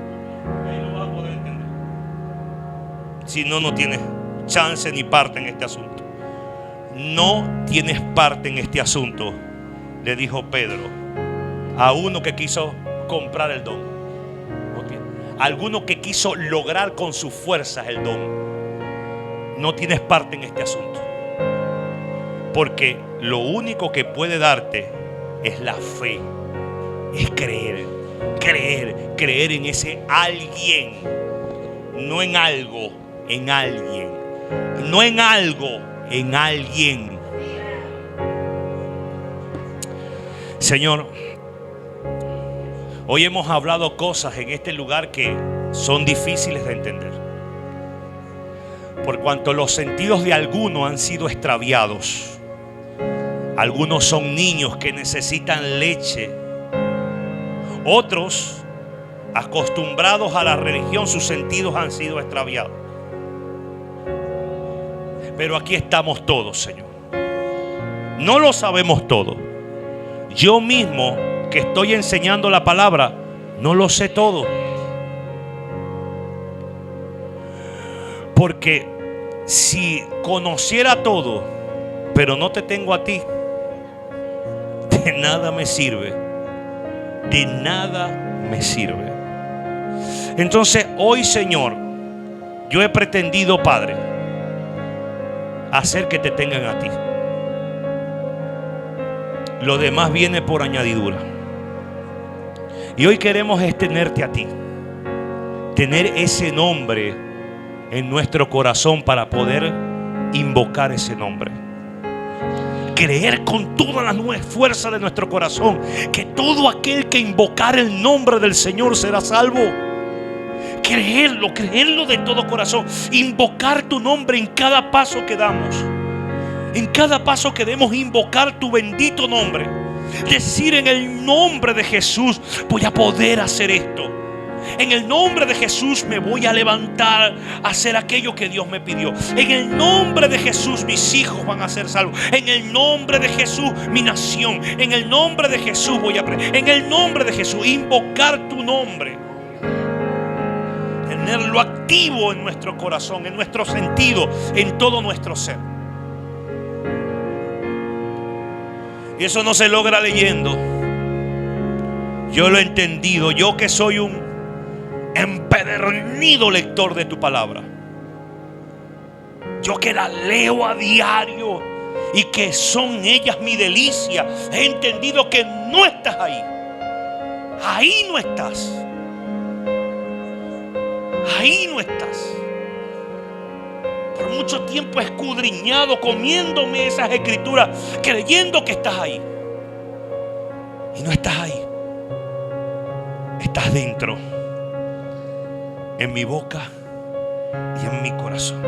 Speaker 1: Ahí lo vas a poder entender. Si no, no tienes chance ni parte en este asunto. No tienes parte en este asunto, le dijo Pedro a uno que quiso comprar el don. Alguno que quiso lograr con sus fuerzas el don. No tienes parte en este asunto. Porque lo único que puede darte es la fe. Es creer en ese alguien. No en algo, en alguien. No en algo, en alguien. Señor, Hoy hemos hablado cosas en este lugar que son difíciles de entender, por cuanto los sentidos de algunos han sido extraviados. Algunos son niños que necesitan leche. Otros, acostumbrados a la religión, sus sentidos han sido extraviados. Pero aquí estamos todos, Señor. No lo sabemos todo. Yo mismo, que estoy enseñando la palabra, no lo sé todo. Porque si conociera todo, pero no te tengo a ti, de nada me sirve. De nada me sirve. Entonces hoy, Señor, yo he pretendido, Padre, hacer que te tengan a ti. Lo demás viene por añadidura. Y hoy queremos tenerte a ti, tener ese nombre en nuestro corazón para poder invocar ese nombre. Creer con toda la fuerza de nuestro corazón que todo aquel que invocar el nombre del Señor será salvo. Creerlo de todo corazón. Invocar tu nombre en cada paso que damos. En cada paso que demos, invocar tu bendito nombre. Decir: en el nombre de Jesús voy a poder hacer esto. En el nombre de Jesús me voy a levantar a hacer aquello que Dios me pidió. En el nombre de Jesús mis hijos van a ser salvos. En el nombre de Jesús mi nación. En el nombre de Jesús voy a aprender. En el nombre de Jesús, invocar tu nombre. Tenerlo activo en nuestro corazón, en nuestro sentido, en todo nuestro ser. Y eso no se logra leyendo. Yo lo he entendido. Yo que soy un empedernido lector de tu palabra. Yo que la leo a diario y que son ellas mi delicia. He entendido que no estás ahí. Ahí no estás. Ahí no estás. Por mucho tiempo he escudriñado, comiéndome esas escrituras, creyendo que estás ahí. Y no estás ahí. Estás dentro, en mi boca y en mi corazón.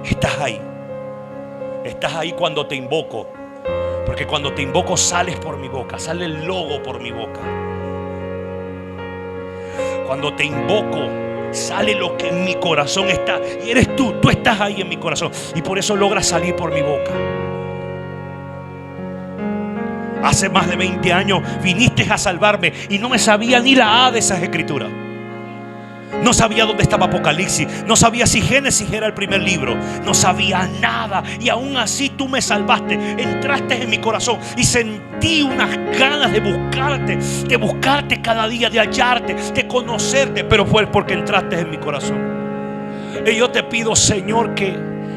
Speaker 1: Estás ahí. Estás ahí cuando te invoco. Porque cuando te invoco sales por mi boca, sale el logo por mi boca. Cuando te invoco sale lo que en mi corazón está. Y eres tú estás ahí en mi corazón. Y por eso logras salir por mi boca. Hace más de 20 años viniste a salvarme y no me sabía ni la A de esas escrituras. No sabía dónde estaba Apocalipsis. No sabía si Génesis era el primer libro. No sabía nada. Y aún así tú me salvaste. Entraste en mi corazón y sentí unas ganas de buscarte cada día, de hallarte, de conocerte. Pero fue porque entraste en mi corazón. Y yo te pido, Señor, que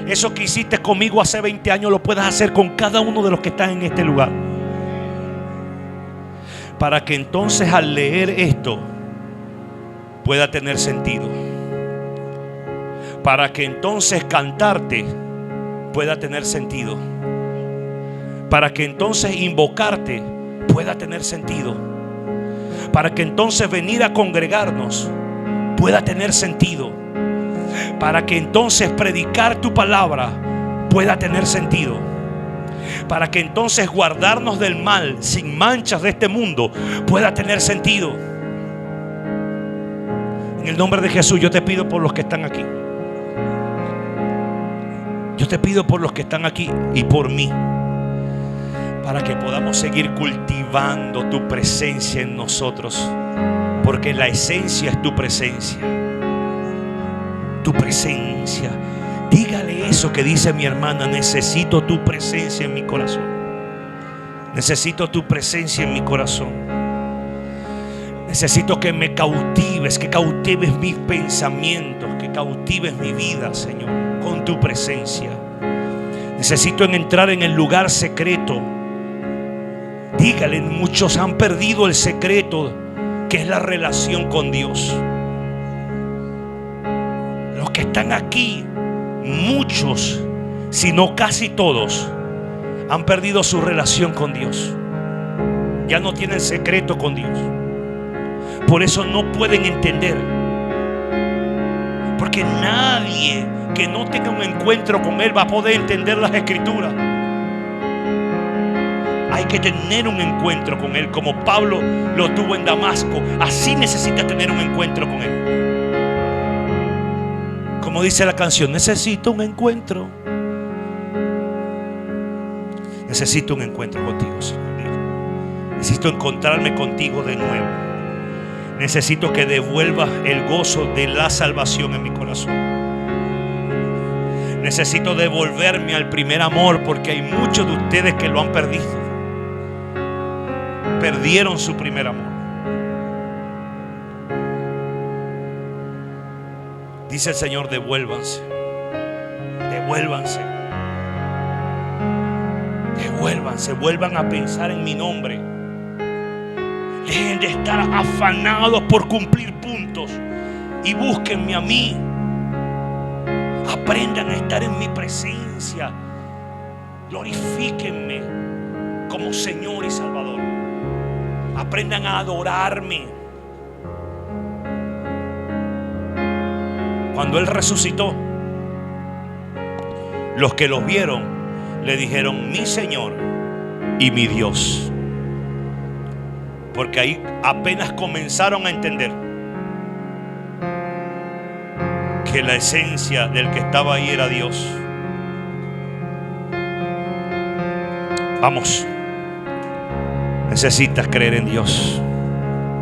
Speaker 1: eso que hiciste conmigo hace 20 años lo puedas hacer con cada uno de los que están en este lugar. Para que entonces al leer esto pueda tener sentido. Para que entonces cantarte pueda tener sentido. Para que entonces invocarte pueda tener sentido. Para que entonces venir a congregarnos pueda tener sentido. Para que entonces predicar tu palabra pueda tener sentido. Para que entonces guardarnos del mal sin manchas de este mundo pueda tener sentido. En el nombre de Jesús yo te pido por los que están aquí. Yo te pido por los que están aquí y por mí, para que podamos seguir cultivando tu presencia en nosotros. Porque la esencia es tu presencia. Tu presencia. Dígale eso que dice mi hermana: necesito tu presencia en mi corazón. Necesito tu presencia en mi corazón. Necesito que me cautives, que cautives mis pensamientos, que cautives mi vida, Señor, con tu presencia. Necesito entrar en el lugar secreto. Dígale, muchos han perdido el secreto, que es la relación con Dios. Los que están aquí, muchos, si no casi todos, han perdido su relación con Dios. Ya no tienen secreto con Dios. por eso no pueden entender. Porque nadie que no tenga un encuentro con Él va a poder entender las Escrituras. Hay que tener un encuentro con Él, como Pablo lo tuvo en Damasco. Así necesitas tener un encuentro con Él. Como dice la canción, necesito un encuentro. Necesito un encuentro contigo, Señor. Necesito encontrarme contigo de nuevo. Necesito que devuelvas el gozo de la salvación en mi corazón. Necesito devolverme al primer amor, porque hay muchos de ustedes que lo han perdido. Perdieron su primer amor. Dice el Señor, devuélvanse. Devuélvanse. Devuélvanse, vuelvan a pensar en mi nombre. Dejen de estar afanados por cumplir puntos y búsquenme a mí. Aprendan a estar en mi presencia. Glorifíquenme como Señor y Salvador. Aprendan a adorarme. Cuando Él resucitó, los que los vieron le dijeron: mi Señor y mi Dios. Porque ahí apenas comenzaron a entender que la esencia del que estaba ahí era Dios. Vamos, necesitas creer en Dios.